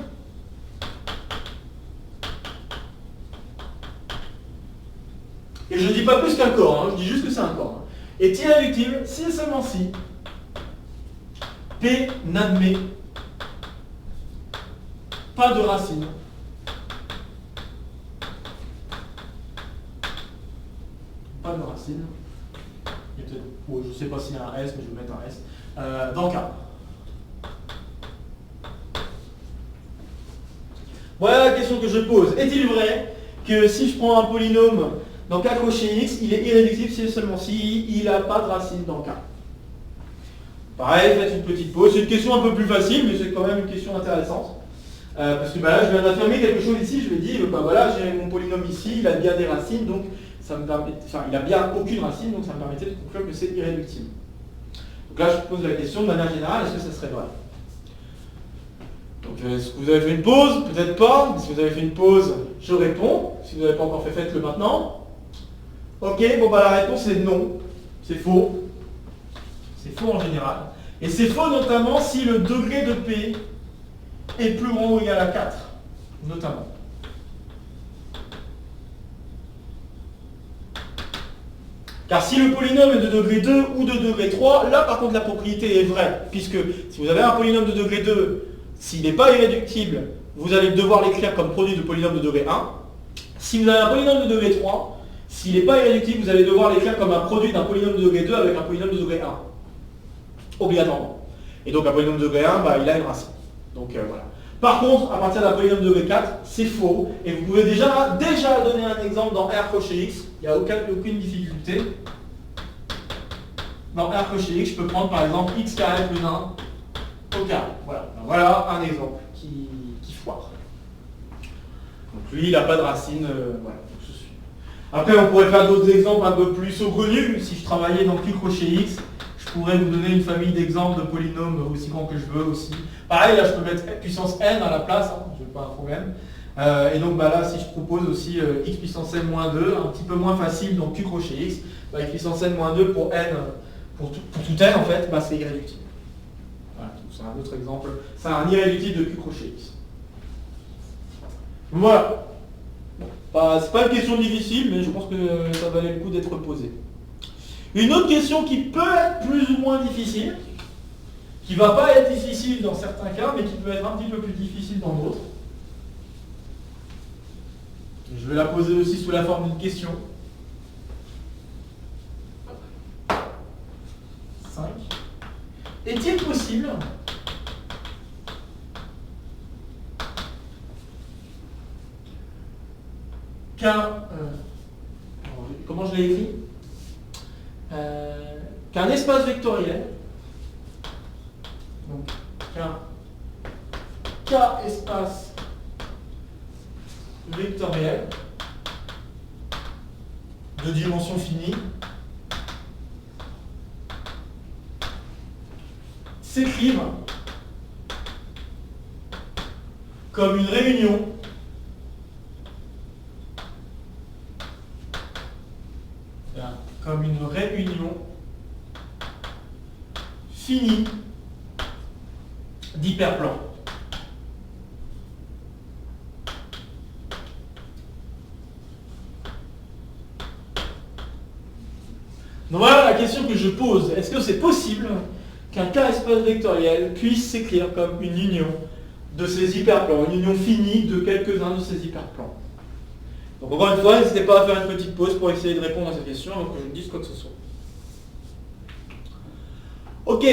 [SPEAKER 1] et je ne dis pas plus qu'un corps, je dis juste que c'est un corps, est irréductible si et seulement si P n'admet pas de racine je ne sais pas s'il y a un S, mais je vais mettre un S, dans K. Voilà la question que je pose. Est-il vrai que si je prends un polynôme dans K crochet x, il est irréductible si et seulement si il n'a pas de racine dans K? Pareil, faites une petite pause. C'est une question un peu plus facile, mais c'est quand même une question intéressante. Parce que là, je viens d'affirmer quelque chose ici, je lui ai dit, voilà, j'ai mon polynôme ici, il a bien des racines, donc ça me permet, enfin, il a bien aucune racine, donc ça me permettait de conclure que c'est irréductible. Donc là, je pose la question de manière générale, est-ce que ça serait vrai? Donc est-ce que vous avez fait une pause? Peut-être pas. Si vous avez fait une pause, je réponds. Si vous n'avez pas encore fait, faites-le maintenant. Ok, bon bah la réponse est non. C'est faux. C'est faux en général. Et c'est faux notamment si le degré de P est plus grand ou égal à 4. Notamment. Car si le polynôme est de degré 2 ou de degré 3, là par contre la propriété est vraie. Puisque si vous avez un polynôme de degré 2, s'il n'est pas irréductible, vous allez devoir l'écrire comme produit de polynôme de degré 1. Si vous avez un polynôme de degré 3, s'il n'est pas irréductible, vous allez devoir l'écrire comme un produit d'un polynôme de degré 2 avec un polynôme de degré 1. Obligatoirement. Et donc un polynôme de degré 1, il a une racine. Donc voilà. Par contre, à partir d'un polynôme de degré 4, c'est faux. Et vous pouvez déjà donner un exemple dans R coché X. Il n'y a aucune difficulté. Dans R coché X, je peux prendre par exemple x carré plus 1 au carré. Voilà, voilà un exemple qui foire. Donc lui, il n'a pas de racine. Voilà, donc je suis. Après, on pourrait faire d'autres exemples un peu plus saugrenus. Si je travaillais dans Q crochet X, je pourrais vous donner une famille d'exemples de polynômes aussi grands que je veux aussi. Pareil, là, je peux mettre puissance n à la place, hein, je n'ai pas un problème. Et donc là, si je propose aussi x puissance n moins 2, un petit peu moins facile dans Q crochet X, x puissance n moins 2 pour n, pour tout n en fait, c'est irréductible. Voilà, c'est un autre exemple. C'est un irréductible de Q crochet X. Voilà. C'est pas une question difficile, mais je pense que ça valait le coup d'être posé. Une autre question qui peut être plus ou moins difficile, qui ne va pas être difficile dans certains cas, mais qui peut être un petit peu plus difficile dans d'autres. Je vais la poser aussi sous la forme d'une question. 5. Est-il possible comment je l'ai écrit, qu'un espace vectoriel, donc qu'un K espace vectoriel de dimension finie s'écrive comme une réunion finie d'hyperplans. Donc voilà la question que je pose. Est-ce que c'est possible qu'un K espace vectoriel puisse s'écrire comme une union de ces hyperplans, une union finie de quelques-uns de ces hyperplans? Donc encore une fois, n'hésitez pas à faire une petite pause pour essayer de répondre à cette question avant que je ne dise quoi que ce soit. Ok,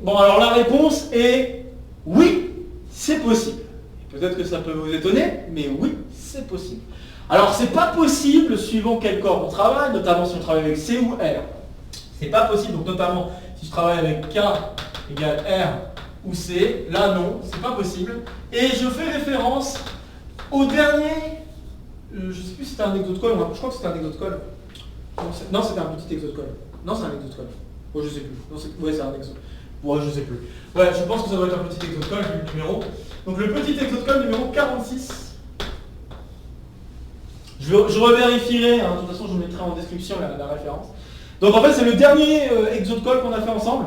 [SPEAKER 1] bon alors la réponse est oui, c'est possible. Peut-être que ça peut vous étonner, mais oui, c'est possible. Alors c'est pas possible suivant quel corps on travaille, notamment si on travaille avec C ou R. C'est pas possible, donc notamment si je travaille avec K égale R ou C, là non, c'est pas possible. Et je fais référence au dernier, je sais plus si c'était un exotocole, je crois que c'était un exotocole. Non, c'était un petit exotocole. Non, c'est un exotocole. Oh, je sais plus. Ouais, c'est un exotocole. Ouais, je sais plus. Ouais, je pense que ça doit être un petit exotocole, le numéro. Donc le petit exotocole numéro 46. Je revérifierai, hein, de toute façon je vous mettrai en description la référence. Donc en fait c'est le dernier exotocole qu'on a fait ensemble.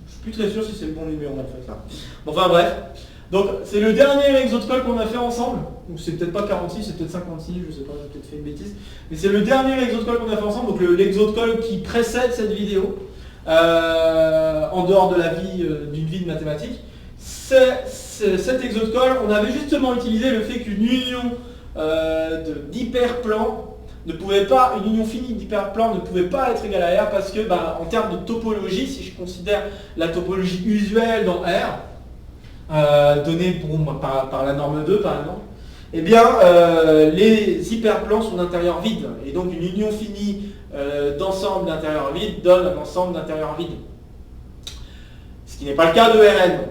[SPEAKER 1] Je suis plus très sûr si c'est le bon numéro en fait là. Bon, enfin bref. Donc c'est le dernier exotocole qu'on a fait ensemble. Donc c'est peut-être pas 46, c'est peut-être 56, je sais pas, j'ai peut-être fait une bêtise. Mais c'est le dernier exotocole qu'on a fait ensemble, donc l'exotocole qui précède cette vidéo, en dehors de la vie, d'une vie de mathématiques. Cet exotocole, on avait justement utilisé le fait qu'une union d'hyperplans ne pouvait pas, une union finie d'hyperplans ne pouvait pas être égale à R parce que, en termes de topologie, si je considère la topologie usuelle dans R, donnée par la norme 2 par exemple, eh bien les hyperplans sont d'intérieur vide. Et donc une union finie d'ensemble d'intérieur vide donne un ensemble d'intérieur vide. Ce qui n'est pas le cas de Rn.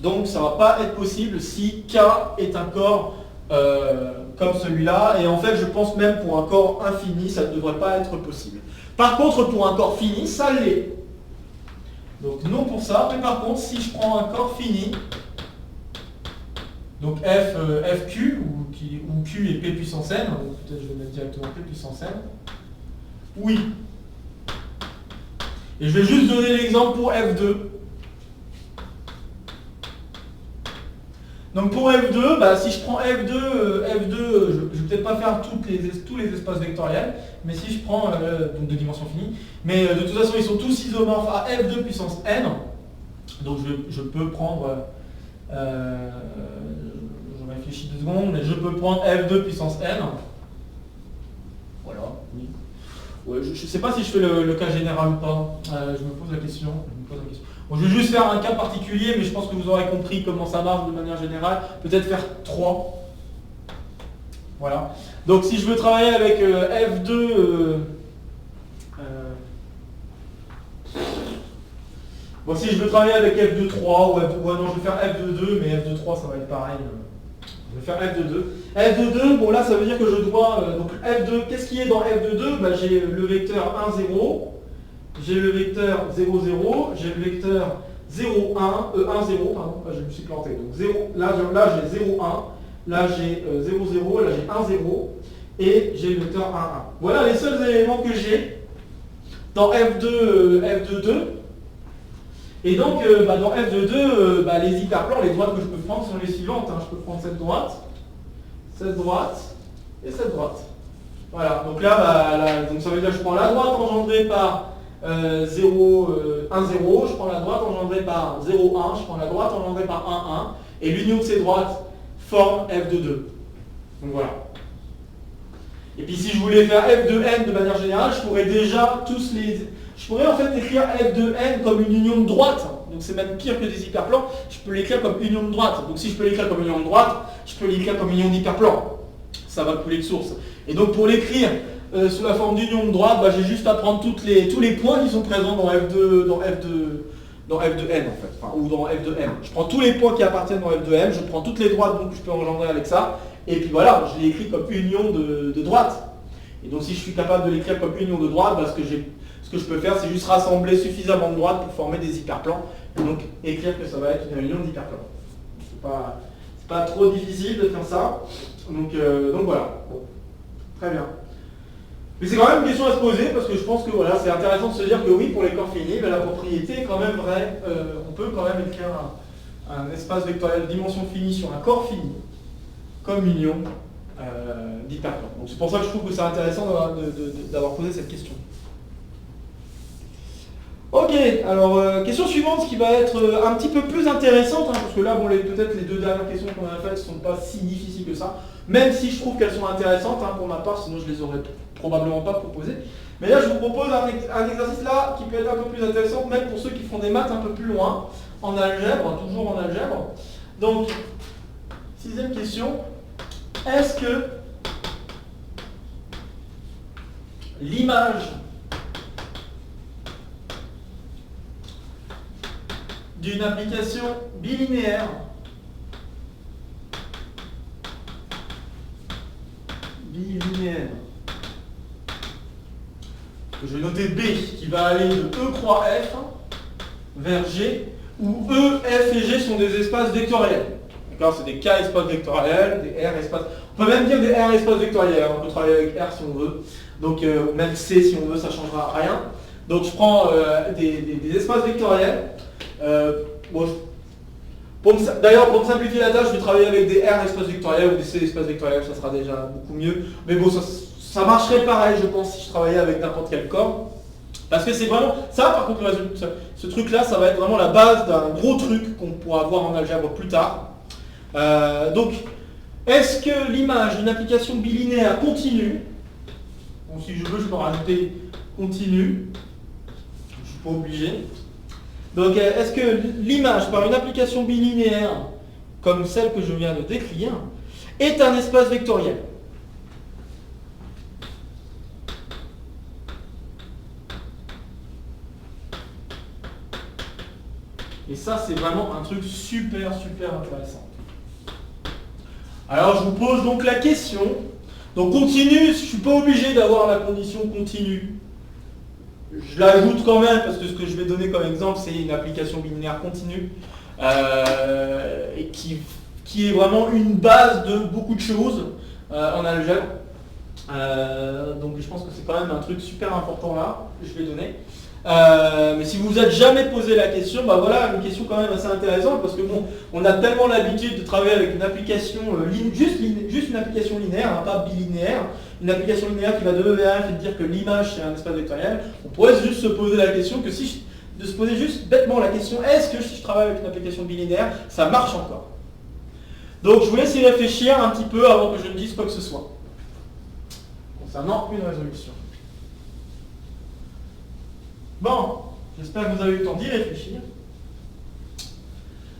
[SPEAKER 1] Donc ça ne va pas être possible si K est un corps comme celui-là. Et en fait, je pense même pour un corps infini, ça ne devrait pas être possible. Par contre, pour un corps fini, ça l'est. Donc non pour ça. Mais par contre, si je prends un corps fini, donc FQ, où Q est P puissance n, donc peut-être je vais mettre directement P puissance n, oui. Et je vais juste donner l'exemple pour F2. Donc pour F2, bah, si je prends F2, je ne vais peut-être pas faire tous les espaces vectoriels, mais si je prends donc de dimension finie, mais de toute façon ils sont tous isomorphes à F2 puissance n, donc je peux prendre, je réfléchis 2 secondes, mais je peux prendre F2 puissance n, voilà, oui. Ouais, je ne sais pas si je fais le cas général ou pas, je me pose la question. Bon, je vais juste faire un cas particulier, mais je pense que vous aurez compris comment ça marche de manière générale. Peut-être faire 3. Voilà. Donc si je veux travailler avec F2... bon, si je veux travailler avec F2 3, ou F2, ouais, non, je vais faire F2 2, mais F2 3, ça va être pareil. Je vais faire F2 2. F2 2, bon là, ça veut dire que je dois... donc F2, qu'est-ce qui est dans F2 2 bah, j'ai le vecteur 1, 0. J'ai le vecteur 0, 0, j'ai le vecteur 0, 1, 1, 0, pardon, je me suis planté. Donc 0, là j'ai 0, 1, là j'ai 0, 0, là j'ai 1, 0, et j'ai le vecteur 1, 1. Voilà les seuls éléments que j'ai dans F2, 2. Et donc dans F2, 2, les hyperplans, les droites que je peux prendre sont les suivantes. Hein. Je peux prendre cette droite et cette droite. Voilà, donc là, donc ça veut dire que je prends la droite engendrée par 0, 1, 0, je prends la droite engendrée par 0, 1, je prends la droite engendrée par 1, 1, et l'union de ces droites forme F de 2. Donc voilà. Et puis si je voulais faire F de n de manière générale, je pourrais déjà je pourrais en fait écrire F de n comme une union de droite. Donc c'est même pire que des hyperplans, je peux l'écrire comme union de droite. Donc si je peux l'écrire comme union de droite, je peux l'écrire comme union d'hyperplan. Ça va couler de source. Et donc pour l'écrire sous la forme d'union de droite, j'ai juste à prendre tous les points qui sont présents dans F de n en fait, enfin, ou dans F de m. Je prends tous les points qui appartiennent dans F de m, je prends toutes les droites donc je peux engendrer avec ça, et puis voilà, je l'ai écrit comme union de droite. Et donc si je suis capable de l'écrire comme union de droite, ce que je peux faire, c'est juste rassembler suffisamment de droites pour former des hyperplans, et donc écrire que ça va être une union d'hyperplans. C'est pas trop difficile de faire ça. Donc voilà. Bon. Très bien. Mais c'est quand même une question à se poser parce que je pense que voilà, c'est intéressant de se dire que oui, pour les corps finis, la propriété est quand même vraie. On peut quand même écrire un espace vectoriel de dimension finie sur un corps fini comme union d'hyperplans. Donc c'est pour ça que je trouve que c'est intéressant d'avoir posé cette question. Ok, alors question suivante qui va être un petit peu plus intéressante, hein, parce que là, peut-être les 2 dernières questions qu'on a faites ne sont pas si difficiles que ça, même si je trouve qu'elles sont intéressantes hein, pour ma part, sinon je les aurais probablement pas proposées. Mais là, je vous propose un exercice là qui peut être un peu plus intéressant, même pour ceux qui font des maths un peu plus loin, en algèbre, toujours en algèbre. Donc, 6e question, est-ce que l'image d'une application bilinéaire je vais noter B qui va aller de E croix F vers G, où E, F et G sont des espaces vectoriels. D'accord, c'est des K espaces vectoriels, des R espaces... On peut même dire des R espaces vectoriels, on peut travailler avec R si on veut. Donc même C si on veut, ça ne changera rien. Donc je prends des espaces vectoriels. D'ailleurs, pour me simplifier la tâche, je vais travailler avec des R espaces vectoriels ou des C espaces vectoriels, ça sera déjà beaucoup mieux. Mais bon, ça marcherait pareil, je pense, si je travaillais avec n'importe quel corps. Parce que c'est vraiment... Ça, par contre, ce truc-là, ça va être vraiment la base d'un gros truc qu'on pourra voir en algèbre plus tard. Donc, est-ce que l'image d'une application bilinéaire continue, bon, si je veux, je peux rajouter continue, je ne suis pas obligé. Donc, est-ce que l'image par une application bilinéaire, comme celle que je viens de décrire, est un espace vectoriel? Et ça, c'est vraiment un truc super, super intéressant. Alors, je vous pose donc la question. Donc, continu, je ne suis pas obligé d'avoir la condition continue. Je l'ajoute quand même, parce que ce que je vais donner comme exemple, c'est une application binaire continue, et qui est vraiment une base de beaucoup de choses en algèbre. Donc je pense que c'est quand même un truc super important là, que je vais donner. Mais si vous vous êtes jamais posé la question, bah voilà, une question quand même assez intéressante, parce que bon, on a tellement l'habitude de travailler avec une application, juste une application linéaire, hein, pas bilinéaire, une application linéaire qui va de E vers F et de dire que l'image c'est un espace vectoriel. On pourrait juste se poser la question que de se poser juste bêtement la question, est-ce que si je travaille avec une application bilinéaire, ça marche encore? Donc je vous laisse y réfléchir un petit peu avant que je ne dise quoi que ce soit concernant une résolution. Bon, j'espère que vous avez eu le temps d'y réfléchir.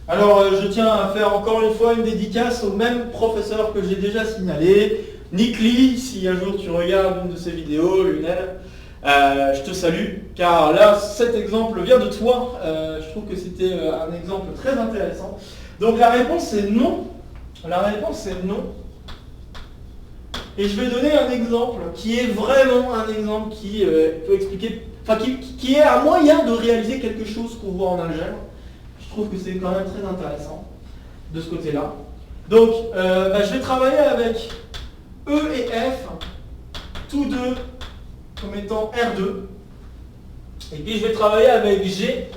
[SPEAKER 1] Alors, je tiens à faire encore une fois une dédicace au même professeur que j'ai déjà signalé, Nick Lee, si un jour tu regardes une de ses vidéos, Lunel, je te salue, car là, cet exemple vient de toi. Je trouve que c'était un exemple très intéressant. Donc la réponse est non. La réponse est non. Et je vais donner un exemple qui est vraiment un exemple qui peut expliquer, enfin qui est un moyen de réaliser quelque chose qu'on voit en algèbre. Je trouve que c'est quand même très intéressant de ce côté-là. Donc je vais travailler avec E et F, tous deux comme étant R2. Et puis je vais travailler avec G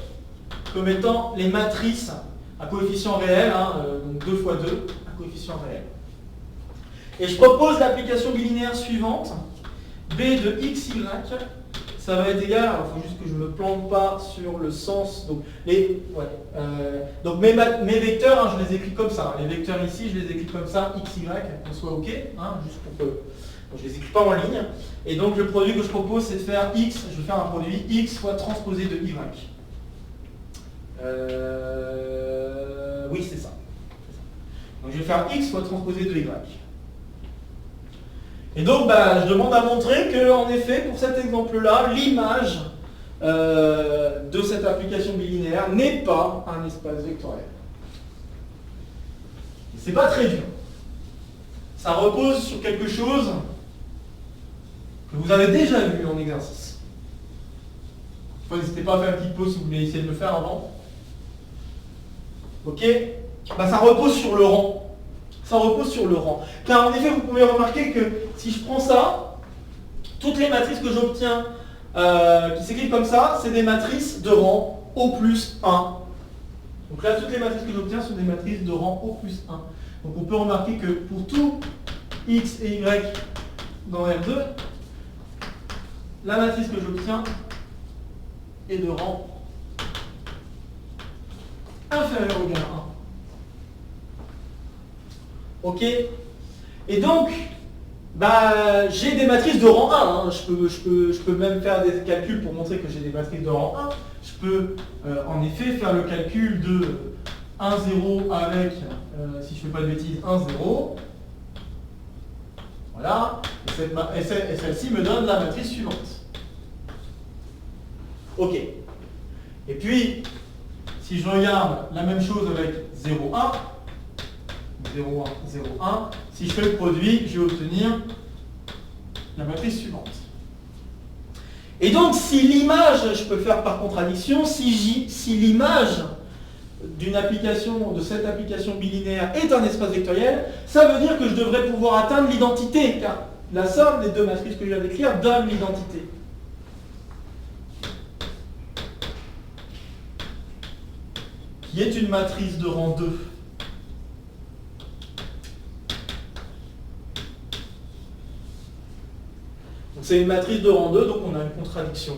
[SPEAKER 1] comme étant les matrices à coefficient réel, hein, donc 2 fois 2 à coefficient réel. Et je propose l'application bilinéaire suivante, B de xy, ça va être égal, alors il faut juste que je ne me plante pas sur le sens, donc, donc mes vecteurs, hein, je les écris comme ça, les vecteurs ici, je les écris comme ça, xy, qu'on soit ok, hein, juste pour que, donc je ne les écris pas en ligne, et donc le produit que je propose c'est de faire x, je vais faire un produit x fois transposé de y. Oui, c'est ça. Donc je vais faire x fois transposé de y. Et donc je demande à montrer que, en effet, pour cet exemple-là, l'image de cette application bilinéaire n'est pas un espace vectoriel. C'est pas très dur. Ça repose sur quelque chose que vous avez déjà vu en exercice. N'hésitez pas à faire une petite pause si vous voulez essayer de le faire avant. Ok, ça repose sur le rang. Ça repose sur le rang. Car en effet, vous pouvez remarquer que si je prends ça, toutes les matrices que j'obtiens qui s'écrivent comme ça, c'est des matrices de rang O plus 1. Donc là, toutes les matrices que j'obtiens sont des matrices de rang O plus 1. Donc on peut remarquer que pour tout x et y dans R2, la matrice que j'obtiens est de rang inférieur ou égal à 1. Ok. Et donc, j'ai des matrices de rang 1. Hein. Je peux même faire des calculs pour montrer que j'ai des matrices de rang 1. Je peux en effet faire le calcul de 1, 0 avec, si je ne fais pas de bêtises, 1, 0. Voilà. Et celle-ci me donne la matrice suivante. Ok. Et puis, si je regarde la même chose avec 0, 1, 0, 1, 0, 1. Si je fais le produit, je vais obtenir la matrice suivante. Et donc, si l'image, je peux faire par contradiction, si l'image d'une application, de cette application bilinéaire est un espace vectoriel, ça veut dire que je devrais pouvoir atteindre l'identité, car la somme des deux matrices que je viens d'écrire donne l'identité. Qui est une matrice de rang 2. C'est une matrice de rang 2, donc on a une contradiction.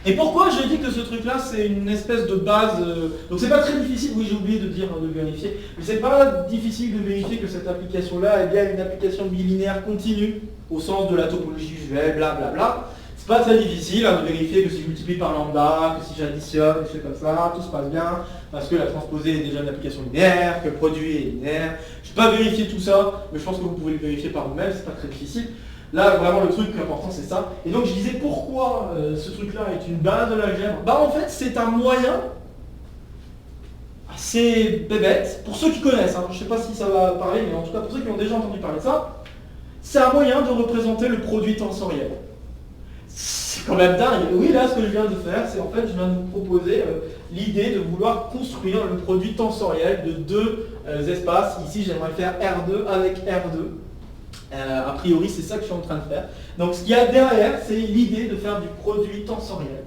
[SPEAKER 1] Et pourquoi je dis que ce truc-là, c'est une espèce de base... donc c'est pas très difficile, oui j'ai oublié de dire, de vérifier, mais c'est pas difficile de vérifier que cette application-là est bien une application bilinéaire continue, au sens de la topologie visuelle, blablabla. C'est pas très difficile de vérifier que si je multiplie par lambda, que si j'additionne, des choses comme ça, tout se passe bien, parce que la transposée est déjà une application linéaire, que le produit est linéaire. Je ne vais pas vérifier tout ça, mais je pense que vous pouvez le vérifier par vous-même, c'est pas très difficile. Là, vraiment, le truc important, c'est ça. Et donc, je disais, pourquoi ce truc-là est une base de l'algèbre? Bah, en fait, c'est un moyen assez bébête, pour ceux qui connaissent, hein, je ne sais pas si ça va parler, mais en tout cas, pour ceux qui ont déjà entendu parler de ça, c'est un moyen de représenter le produit tensoriel. C'est quand même dingue. Oui, là, ce que je viens de faire, c'est en fait, je viens de vous proposer l'idée de vouloir construire le produit tensoriel de deux espaces. Ici, j'aimerais faire R2 avec R2. A priori, c'est ça que je suis en train de faire. Donc, ce qu'il y a derrière, c'est l'idée de faire du produit tensoriel.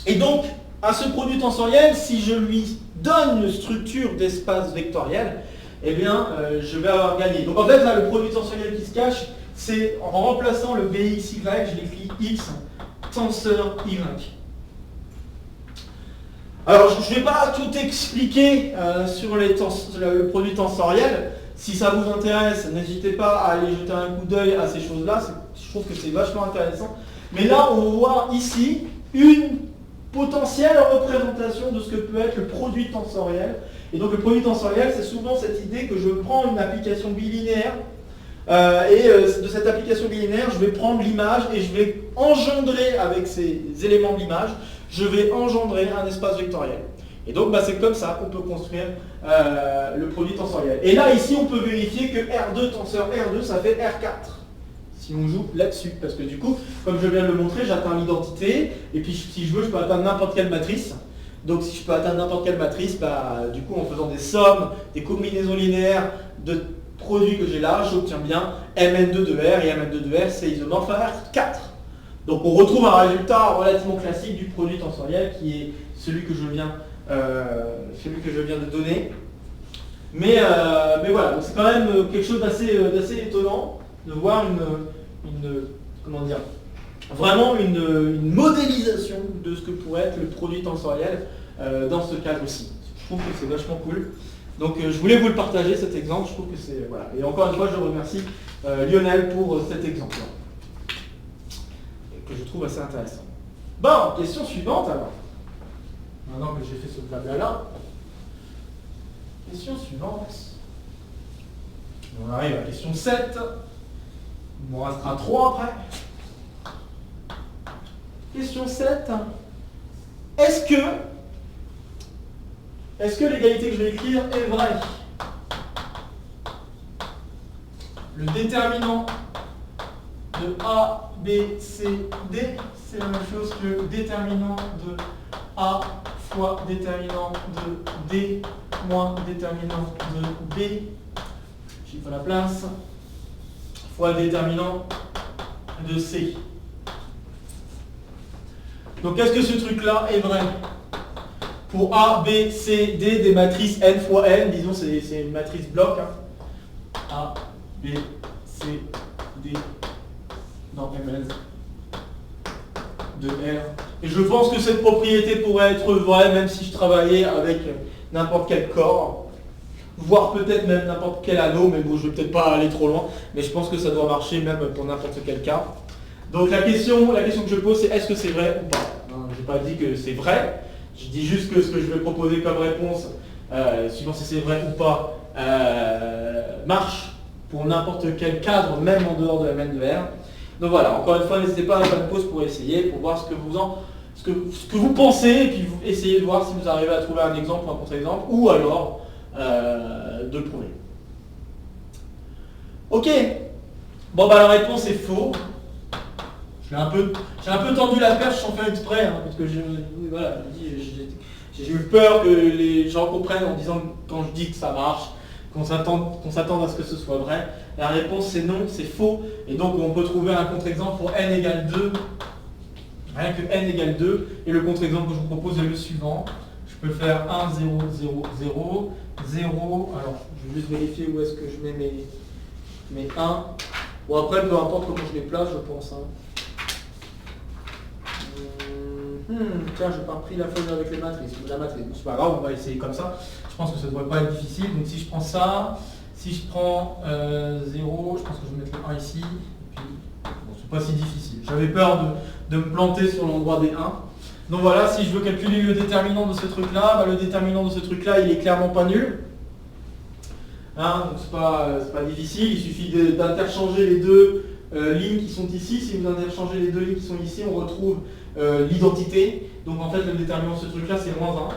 [SPEAKER 1] Et donc, à ce produit tensoriel, si je lui donne une structure d'espace vectoriel, eh bien, je vais avoir gagné. Donc en fait, là, le produit tensoriel qui se cache, c'est en remplaçant le Bxy, je l'écris X tenseur Y. Alors, je ne vais pas tout expliquer sur le produit tensoriel. Si ça vous intéresse, n'hésitez pas à aller jeter un coup d'œil à ces choses-là. Je trouve que c'est vachement intéressant. Mais là, on voit ici une potentielle représentation de ce que peut être le produit tensoriel. Et donc le produit tensoriel, c'est souvent cette idée que je prends une application bilinéaire de cette application bilinéaire, je vais prendre l'image et je vais engendrer avec ces éléments de l'image, je vais engendrer un espace vectoriel. Et donc c'est comme ça qu'on peut construire le produit tensoriel. Et là, ici, on peut vérifier que R2 tenseur R2, ça fait R4. Si on joue là-dessus, parce que du coup, comme je viens de le montrer, j'atteins l'identité, et puis si je veux, je peux atteindre n'importe quelle matrice. Donc si je peux atteindre n'importe quelle matrice, du coup, en faisant des sommes, des combinaisons linéaires de produits que j'ai là, j'obtiens bien Mn2 de R, et Mn2 de R, c'est isomorphe à R4. Donc on retrouve un résultat relativement classique du produit tensoriel, qui est celui que je viens de donner. Mais voilà, donc c'est quand même quelque chose d'assez étonnant de voir vraiment une modélisation de ce que pourrait être le produit tensoriel dans ce cadre-ci. Je trouve que c'est vachement cool. Donc je voulais vous le partager, cet exemple. Je trouve que c'est... Voilà. Et encore une fois, je remercie Lionel pour cet exemple-là, que je trouve assez intéressant. Bon, question suivante alors. Maintenant que j'ai fait ce blabla-là. Question suivante. On arrive à la question 7. Il m'en restera 3 après. Question 7. Est-ce que l'égalité que je vais écrire est vraie? Le déterminant de A, B, C, D, c'est la même chose que le déterminant de A fois déterminant de D moins déterminant de B, chiffre à la place, fois déterminant de C. Donc est-ce que ce truc-là est vrai? Pour A, B, C, D, des matrices n fois n, disons c'est une matrice bloc. Hein. A, B, C, D, dans Mn de R. Et je pense que cette propriété pourrait être vraie même si je travaillais avec n'importe quel corps, voire peut-être même n'importe quel anneau, mais bon, je ne vais peut-être pas aller trop loin, mais je pense que ça doit marcher même pour n'importe quel cas. Donc la question que je pose, c'est est-ce que c'est vrai ou pas? Je n'ai pas dit que c'est vrai, je dis juste que ce que je vais proposer comme réponse, suivant si c'est vrai ou pas, marche pour n'importe quel cadre, même en dehors de Mn de R. Donc voilà, encore une fois, n'hésitez pas à faire une pause pour essayer, pour voir ce que vous pensez, et puis vous essayez de voir si vous arrivez à trouver un exemple ou un contre-exemple, ou alors de le prouver. Ok. Bon la réponse est faux. J'ai un peu tendu la perche sans faire exprès, hein, parce que j'ai eu peur que les gens comprennent en disant quand je dis que ça marche, qu'on s'attende à ce que ce soit vrai. La réponse c'est non, c'est faux. Et donc on peut trouver un contre-exemple pour n égale 2, rien que n égale 2. Et le contre-exemple que je vous propose est le suivant. Je peux faire 1, 0, 0, 0, 0. Alors je vais juste vérifier où est-ce que je mets mes 1. Bon après peu importe comment je les place, je pense. Hein. Tiens, j'ai pas repris la feuille avec les matrices. La matrice, bon, c'est pas grave, on va essayer comme ça. Je pense que ça ne devrait pas être difficile. Donc si je prends ça, si je prends 0, je pense que je vais mettre le 1 ici. Et puis, bon, c'est pas si difficile. J'avais peur de me planter sur l'endroit des 1. Donc voilà, si je veux calculer le déterminant de ce truc-là, bah, le déterminant de ce truc-là, il est clairement pas nul. Hein, donc c'est pas difficile, il suffit d'interchanger les deux lignes qui sont ici. Si vous interchangez les deux lignes qui sont ici, on retrouve l'identité. Donc en fait, le déterminant de ce truc-là, c'est -1.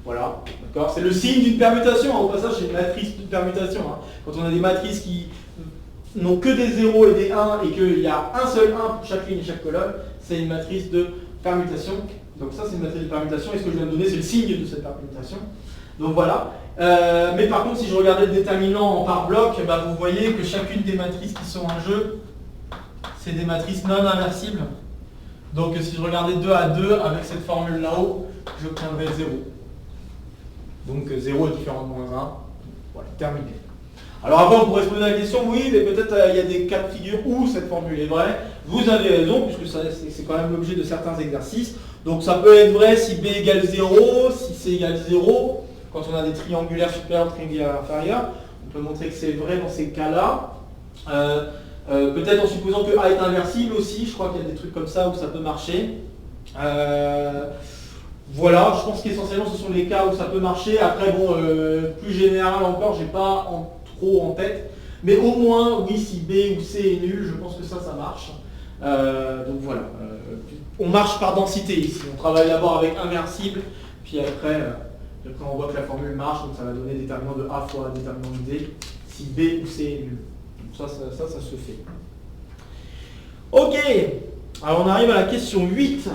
[SPEAKER 1] Voilà, d'accord. C'est le signe d'une permutation. Au passage, c'est une matrice de permutation. Hein. Quand on a des matrices qui n'ont que des 0 et des 1 et qu'il y a un seul 1 pour chaque ligne et chaque colonne, c'est une matrice de permutation. Donc ça, c'est une matrice de permutation. Et ce que je viens de donner, c'est le signe de cette permutation. Donc voilà. Mais par contre, si je regardais le déterminant en par bloc, bah, vous voyez que chacune des matrices qui sont en jeu, c'est des matrices non inversibles. Donc si je regardais 2 à 2 avec cette formule là-haut, j'obtiendrais 0. Donc 0 est différent de -1. Voilà, terminé. Alors après, on pourrait se poser la question, oui, mais peut-être il y a des cas de figure où cette formule est vraie. Vous avez raison, puisque c'est quand même l'objet de certains exercices. Donc ça peut être vrai si b égale 0, si c égale 0. Quand on a des triangulaires supérieurs, triangulaires inférieurs, on peut montrer que c'est vrai dans ces cas-là. Peut-être en supposant que A est inversible aussi, je crois qu'il y a des trucs comme ça où ça peut marcher. Voilà, je pense qu'essentiellement ce sont les cas où ça peut marcher. Après, bon, plus général encore, j'ai pas trop en tête. Mais au moins, oui, si B ou C est nul, je pense que ça marche. Donc voilà. On marche par densité ici. On travaille d'abord avec inversible, puis après on voit que la formule marche, donc ça va donner déterminant de A fois déterminant de D, si B ou C est nul. Donc ça se fait. Ok, alors on arrive à la question 8.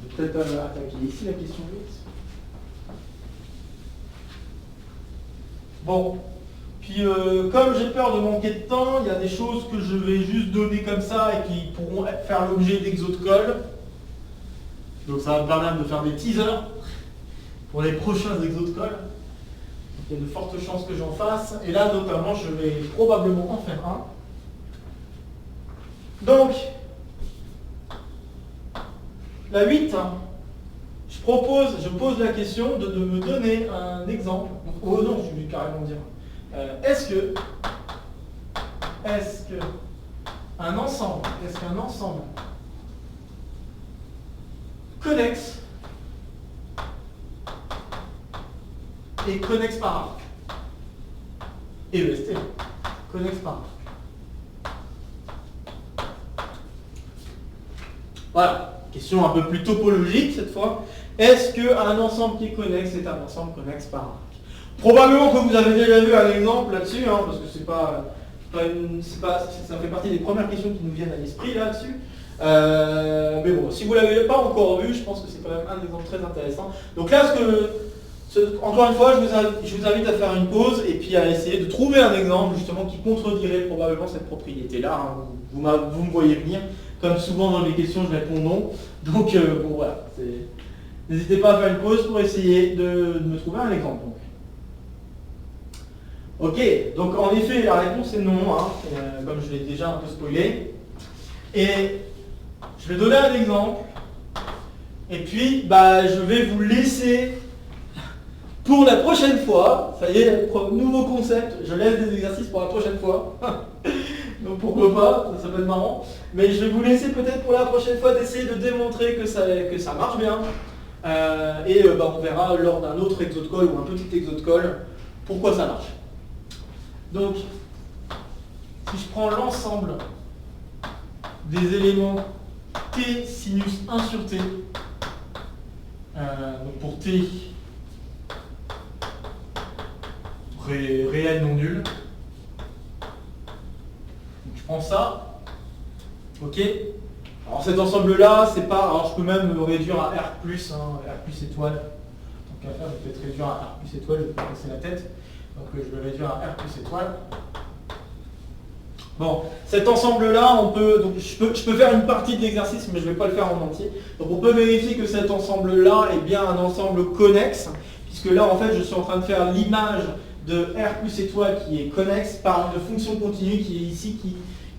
[SPEAKER 1] Je vais peut-être attaquer ici la question 8. Bon, puis comme j'ai peur de manquer de temps, il y a des choses que je vais juste donner comme ça et qui pourront faire l'objet d'exos de colle. Donc ça va me permettre de faire des teasers pour les prochains exos de colle. Il y a de fortes chances que j'en fasse. Et là notamment, je vais probablement en faire un. Donc, la 8, je pose la question de me donner un exemple. Oh non, je vais carrément dire. Est-ce qu'un ensemble connexe et connexe par arc. EST, connexe par arc. Voilà, question un peu plus topologique cette fois. Est-ce qu'un ensemble qui est connexe est un ensemble connexe par arc? Probablement que vous avez déjà vu un exemple là-dessus, hein, parce que ça fait partie des premières questions qui nous viennent à l'esprit là-dessus. Mais bon, si vous ne l'avez pas encore vu, je pense que c'est quand même un exemple très intéressant. Donc là, encore une fois, je vous invite à faire une pause et puis à essayer de trouver un exemple justement qui contredirait probablement cette propriété-là. Hein. Vous me voyez venir. Comme souvent dans les questions, je réponds non. Donc bon voilà, n'hésitez pas à faire une pause pour essayer de me trouver un exemple. Ok, donc en effet, la réponse est non, hein, comme je l'ai déjà un peu spoilé. Et je vais donner un exemple. Et puis, je vais vous laisser pour la prochaine fois. Ça y est, nouveau concept. Je laisse des exercices pour la prochaine fois. Donc pourquoi pas, ça peut être marrant. Mais je vais vous laisser peut-être pour la prochaine fois d'essayer de démontrer que ça marche bien. On verra lors d'un autre exo de colle ou un petit exo de colle pourquoi ça marche. Donc, si je prends l'ensemble des éléments t sinus 1 sur t, donc pour t réel non nul, donc je prends ça, ok. Alors cet ensemble-là, c'est pas. Alors je peux même me réduire à R+, R+ étoile. Donc à faire, je vais peut-être réduire à R+ étoile, je vais pas casser la tête. Donc je vais réduire à R+ étoile. Bon, cet ensemble-là, on peut. Donc je peux faire une partie de l'exercice, mais je ne vais pas le faire en entier. Donc on peut vérifier que cet ensemble-là est bien un ensemble connexe, puisque là en fait je suis en train de faire l'image de R+ étoile qui est connexe par une fonction continue qui est ici,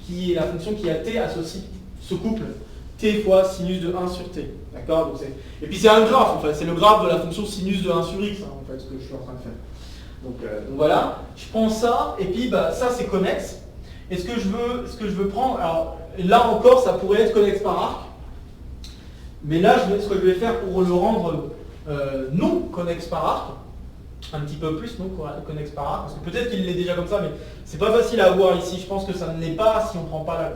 [SPEAKER 1] qui est la fonction qui a t associe ce couple t fois sinus de 1 sur t. D'accord. Et puis c'est un graphe en fait, c'est le graphe de la fonction sinus de 1 sur x, hein, en fait, ce que je suis en train de faire. Donc voilà, je prends ça, et puis ça c'est connexe. Et ce que je veux prendre, alors là encore, ça pourrait être connexe par arc. Mais là, ce que je vais faire pour le rendre non connexe par arc, un petit peu plus non connexe par arc, parce que peut-être qu'il l'est déjà comme ça, mais c'est pas facile à voir ici. Je pense que ça ne l'est pas si on prend pas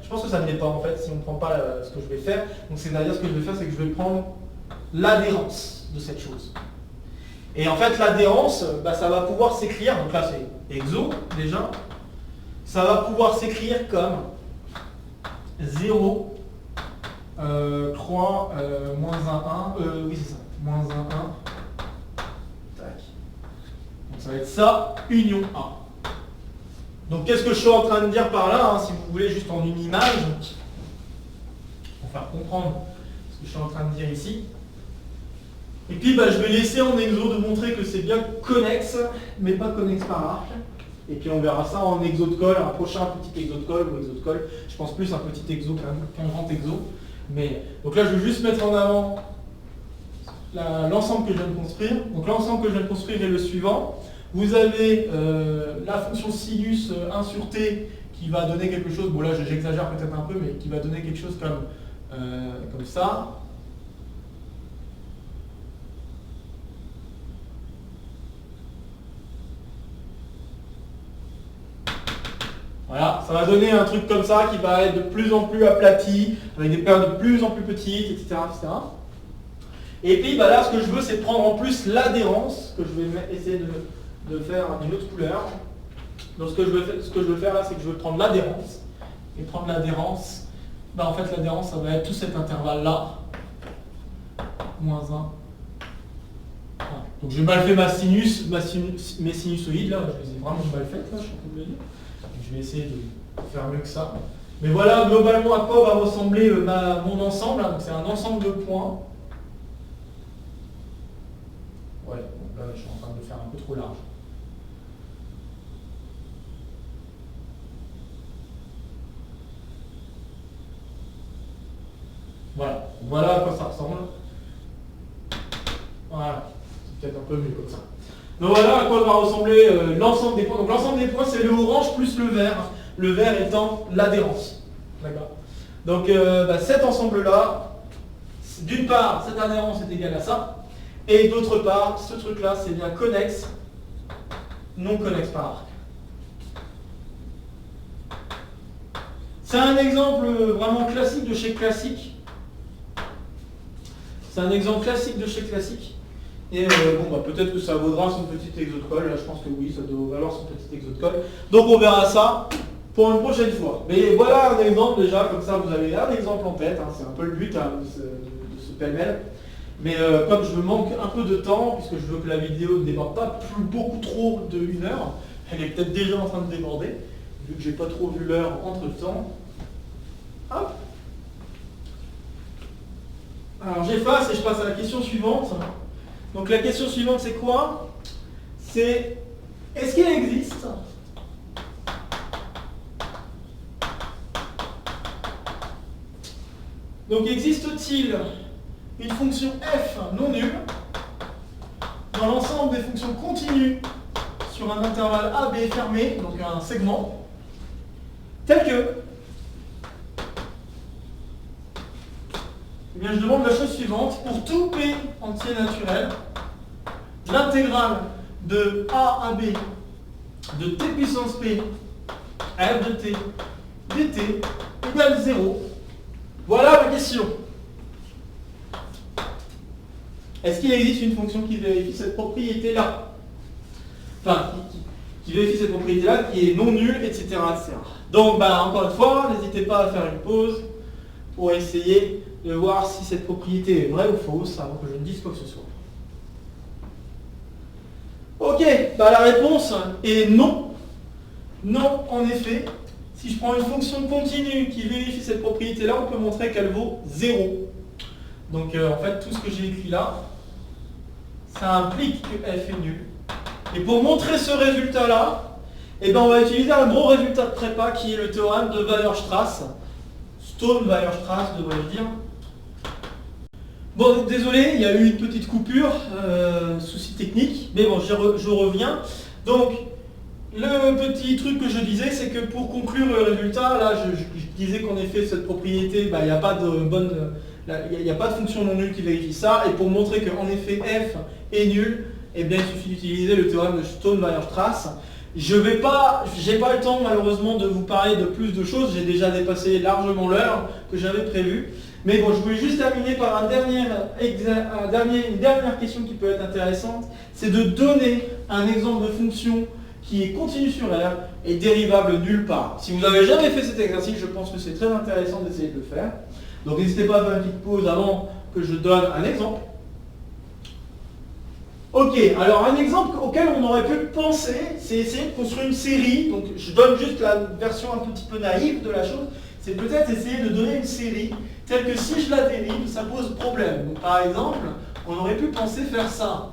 [SPEAKER 1] je pense que ça ne l'est pas en fait si on ne prend pas ce que je vais faire. Donc c'est-à-dire ce que je vais faire, c'est que je vais prendre l'adhérence de cette chose. Et en fait, l'adhérence, ça va pouvoir s'écrire, donc là c'est exo déjà, ça va pouvoir s'écrire comme 0, 3, moins 1, 1, oui c'est ça, moins 1, 1, tac. Donc ça va être ça, union 1. Donc qu'est-ce que je suis en train de dire par là, si vous voulez juste en une image, pour faire comprendre ce que je suis en train de dire ici. Et puis je vais laisser en exo de montrer que c'est bien connexe, mais pas connexe par arc. Et puis on verra ça en exo de colle, un prochain petit exo de colle ou exo de colle. Je pense plus un petit exo qu'un grand exo. Mais, donc là je vais juste mettre en avant l'ensemble que je viens de construire. Donc l'ensemble que je viens de construire est le suivant. Vous avez la fonction sinus 1 sur t qui va donner quelque chose, bon là j'exagère peut-être un peu, mais qui va donner quelque chose comme ça. Voilà, ça va donner un truc comme ça qui va être de plus en plus aplati, avec des paires de plus en plus petites, etc. etc. Et puis là, ce que je veux, c'est prendre en plus l'adhérence, que je vais essayer de faire d'une autre couleur. Donc ce que je veux faire là, c'est que je veux prendre l'adhérence. Et prendre l'adhérence, en fait l'adhérence, ça va être tout cet intervalle-là, moins 1. Voilà. Donc j'ai mal fait mes sinusoïdes, là, je les ai vraiment mal faites, là, je suis en train de le dire. Je vais essayer de faire mieux que ça. Mais voilà globalement à quoi va ressembler mon ensemble. C'est un ensemble de points. Ouais, donc là je suis en train de le faire un peu trop large. Voilà à quoi ça ressemble. Voilà, c'est peut-être un peu mieux comme ça. Donc voilà à quoi va ressembler l'ensemble des points. Donc l'ensemble des points, c'est le orange plus le vert étant l'adhérence. D'accord. Donc cet ensemble-là, d'une part, cette adhérence est égale à ça, et d'autre part, ce truc-là, c'est bien connexe, non connexe par arc. C'est un exemple vraiment classique de chez classique. C'est un exemple classique de chez classique. Et peut-être que ça vaudra son petit exo de colle. Là, je pense que oui, ça doit valoir son petit exo de colle. Donc on verra ça pour une prochaine fois. Mais voilà un exemple déjà, comme ça vous avez un exemple en tête. C'est un peu le but de ce pêle-mêle. Mais comme je me manque un peu de temps, puisque je veux que la vidéo ne déborde pas beaucoup trop de 1 heure, elle est peut-être déjà en train de déborder, vu que j'ai pas trop vu l'heure entre temps. Hop. Alors j'efface et je passe à la question suivante. Donc la question suivante, c'est quoi? C'est, est-ce qu'il existe donc existe-t-il une fonction f non nulle dans l'ensemble des fonctions continues sur un intervalle AB fermé, donc un segment, tel que, eh bien, je demande la chose suivante. Pour tout P entier naturel, l'intégrale de A à B de T puissance P f de T dt égale 0. Voilà ma question. Est-ce qu'il existe une fonction qui vérifie cette propriété-là? Enfin, qui vérifie cette propriété-là, qui est non nulle, etc. etc. Donc, encore une fois, n'hésitez pas à faire une pause pour essayer de voir si cette propriété est vraie ou fausse avant que je ne dise quoi que ce soit. Ok, la réponse est non. Non, en effet, si je prends une fonction continue qui vérifie cette propriété-là, on peut montrer qu'elle vaut 0. Donc en fait, tout ce que j'ai écrit là, ça implique que f est nul. Et pour montrer ce résultat-là, on va utiliser un gros résultat de prépa qui est le théorème de Weierstrass. Stone-Weierstrass, devrais-je dire. Bon, désolé, il y a eu une petite coupure, souci technique, mais bon, je reviens. Donc, le petit truc que je disais, c'est que pour conclure le résultat, là je disais qu'en effet cette propriété, il n'y a pas de bonne, il n'y a pas de fonction non nulle qui vérifie ça, et pour montrer qu'en effet f est nul, eh bien il suffit d'utiliser le théorème de Stone-Weierstrass. J'ai pas le temps malheureusement de vous parler de plus de choses, j'ai déjà dépassé largement l'heure que j'avais prévue. Mais bon, je voulais juste terminer par une dernière question qui peut être intéressante, c'est de donner un exemple de fonction qui est continue sur R et dérivable nulle part. Si vous n'avez jamais fait cet exercice, je pense que c'est très intéressant d'essayer de le faire. Donc n'hésitez pas à faire une petite pause avant que je donne un exemple. Ok, alors un exemple auquel on aurait pu penser, c'est essayer de construire une série. Donc je donne juste la version un petit peu naïve de la chose. C'est peut-être essayer de donner une série telle que si je la dérive, ça pose problème. Donc par exemple, on aurait pu penser faire ça.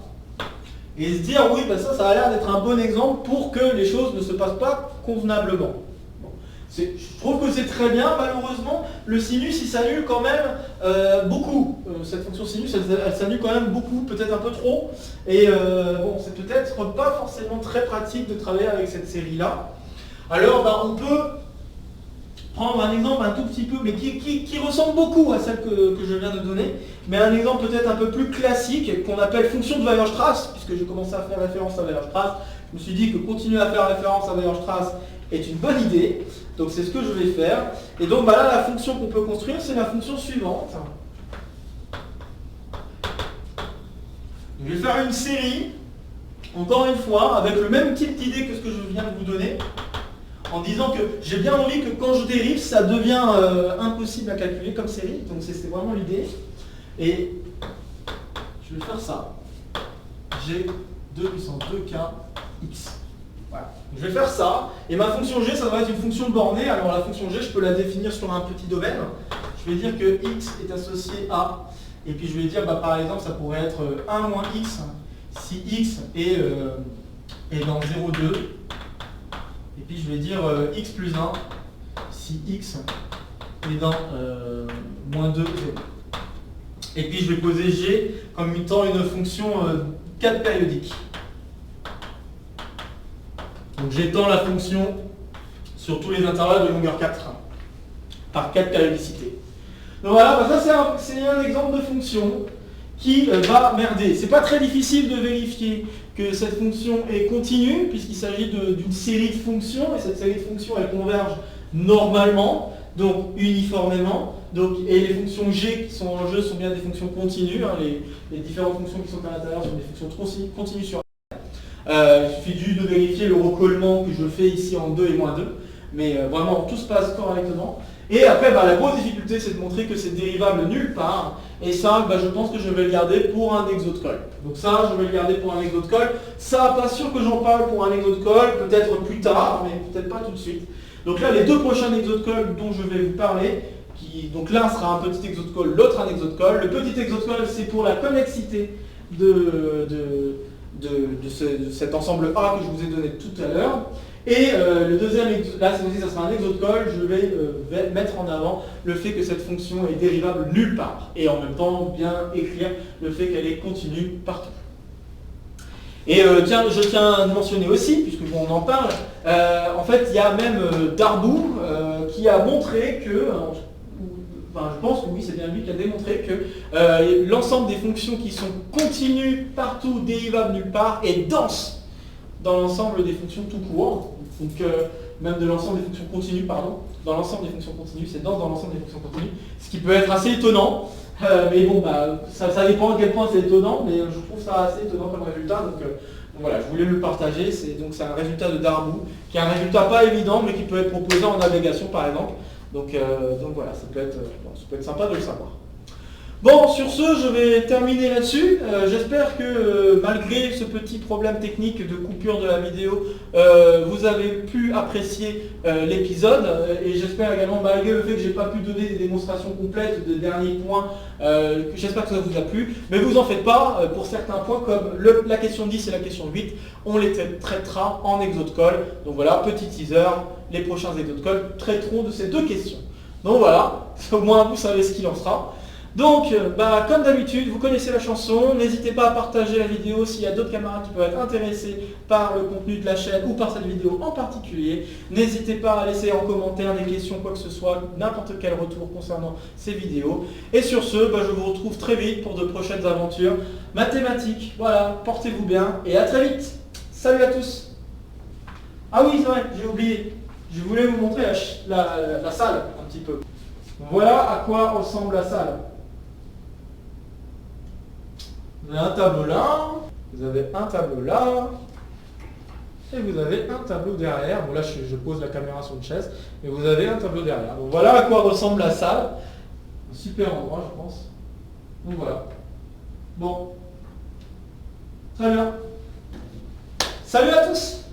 [SPEAKER 1] Et se dire, oui, ça a l'air d'être un bon exemple pour que les choses ne se passent pas convenablement. Bon. Je trouve que c'est très bien, malheureusement, le sinus, il s'annule quand même beaucoup. Cette fonction sinus, elle s'annule quand même beaucoup, peut-être un peu trop. Et bon, c'est peut-être pas forcément très pratique de travailler avec cette série-là. Alors, on peut prendre un exemple un tout petit peu, mais qui ressemble beaucoup à celle que je viens de donner, mais un exemple peut-être un peu plus classique, qu'on appelle fonction de Weierstrass, puisque j'ai commencé à faire référence à Weierstrass, je me suis dit que continuer à faire référence à Weierstrass est une bonne idée, donc c'est ce que je vais faire. Et donc là, la fonction qu'on peut construire, c'est la fonction suivante. Je vais faire une série, encore une fois, avec le même type d'idée que ce que je viens de vous donner, en disant que j'ai bien envie que quand je dérive, ça devient impossible à calculer comme série. Donc c'est vraiment l'idée. Et je vais faire ça. G 2 puissance 2k x. Voilà. Je vais faire ça. Et ma fonction g, ça va être une fonction bornée. Alors la fonction g, je peux la définir sur un petit domaine. Je vais dire que x est associé à. Et puis je vais dire, par exemple, ça pourrait être 1 moins x si x est dans 0,2. Et puis je vais dire x plus 1 si x est dans moins 2, 0. Et puis je vais poser g comme étant une fonction 4 périodique. Donc j'étends la fonction sur tous les intervalles de longueur 4 par 4 périodicités. Donc voilà, ça c'est un exemple de fonction qui va merder. C'est pas très difficile de vérifier que cette fonction est continue, puisqu'il s'agit d'une série de fonctions, et cette série de fonctions, elle converge normalement, donc uniformément, et les fonctions g qui sont en jeu sont bien des fonctions continues, hein, les différentes fonctions qui sont à l'intérieur sont des fonctions continues sur il suffit juste de vérifier le recollement que je fais ici en 2 et moins 2, mais vraiment tout se passe correctement. Et après, la grosse difficulté, c'est de montrer que c'est dérivable nulle part. Et ça, je pense que je vais le garder pour un exo de colle. Donc ça, je vais le garder pour un exo de colle. Ça, pas sûr que j'en parle pour un exo de colle, peut-être plus tard, mais peut-être pas tout de suite. Donc là, les deux prochains exos de colle dont je vais vous parler, donc l'un sera un petit exo de colle, l'autre un exo de colle. Le petit exo de colle, c'est pour la connexité de cet ensemble A que je vous ai donné tout à l'heure. Et le deuxième, là cette fois-ci ça sera un exo de colle, je vais mettre en avant le fait que cette fonction est dérivable nulle part. Et en même temps bien écrire le fait qu'elle est continue partout. Et je tiens à mentionner aussi, puisque on en parle, en fait il y a même Darboux qui a montré que, je pense que oui, c'est bien lui qui a démontré que l'ensemble des fonctions qui sont continues partout, dérivables nulle part, est dense dans l'ensemble des fonctions tout court. Donc même de l'ensemble des fonctions continues, dans l'ensemble des fonctions continues, c'est dense dans l'ensemble des fonctions continues, ce qui peut être assez étonnant, mais bon, ça dépend à quel point c'est étonnant, mais je trouve ça assez étonnant comme résultat, donc voilà, je voulais le partager, c'est un résultat de Darboux, qui est un résultat pas évident, mais qui peut être proposé en navigation par exemple, donc voilà, ça peut être sympa de le savoir. Bon, sur ce, je vais terminer là-dessus. J'espère que malgré ce petit problème technique de coupure de la vidéo, vous avez pu apprécier l'épisode. Et j'espère également, malgré le fait que je n'ai pas pu donner des démonstrations complètes des derniers points, j'espère que ça vous a plu. Mais vous en faites pas, pour certains points comme la question 10 et la question 8, on les traitera en exo de colle. Donc voilà, petit teaser, les prochains exos de colle traiteront de ces deux questions. Donc voilà, au moins vous savez ce qu'il en sera. Donc, comme d'habitude, vous connaissez la chanson, n'hésitez pas à partager la vidéo s'il y a d'autres camarades qui peuvent être intéressés par le contenu de la chaîne ou par cette vidéo en particulier. N'hésitez pas à laisser en commentaire des questions, quoi que ce soit, n'importe quel retour concernant ces vidéos. Et sur ce, je vous retrouve très vite pour de prochaines aventures mathématiques. Voilà, portez-vous bien et à très vite. Salut à tous. Ah oui, c'est vrai, j'ai oublié. Je voulais vous montrer la salle un petit peu. Voilà à quoi ressemble la salle. Vous avez un tableau là, vous avez un tableau là, et vous avez un tableau derrière. Bon là je pose la caméra sur une chaise, mais vous avez un tableau derrière. Donc voilà à quoi ressemble la salle. Un super endroit je pense. Donc voilà. Bon. Très bien. Salut à tous!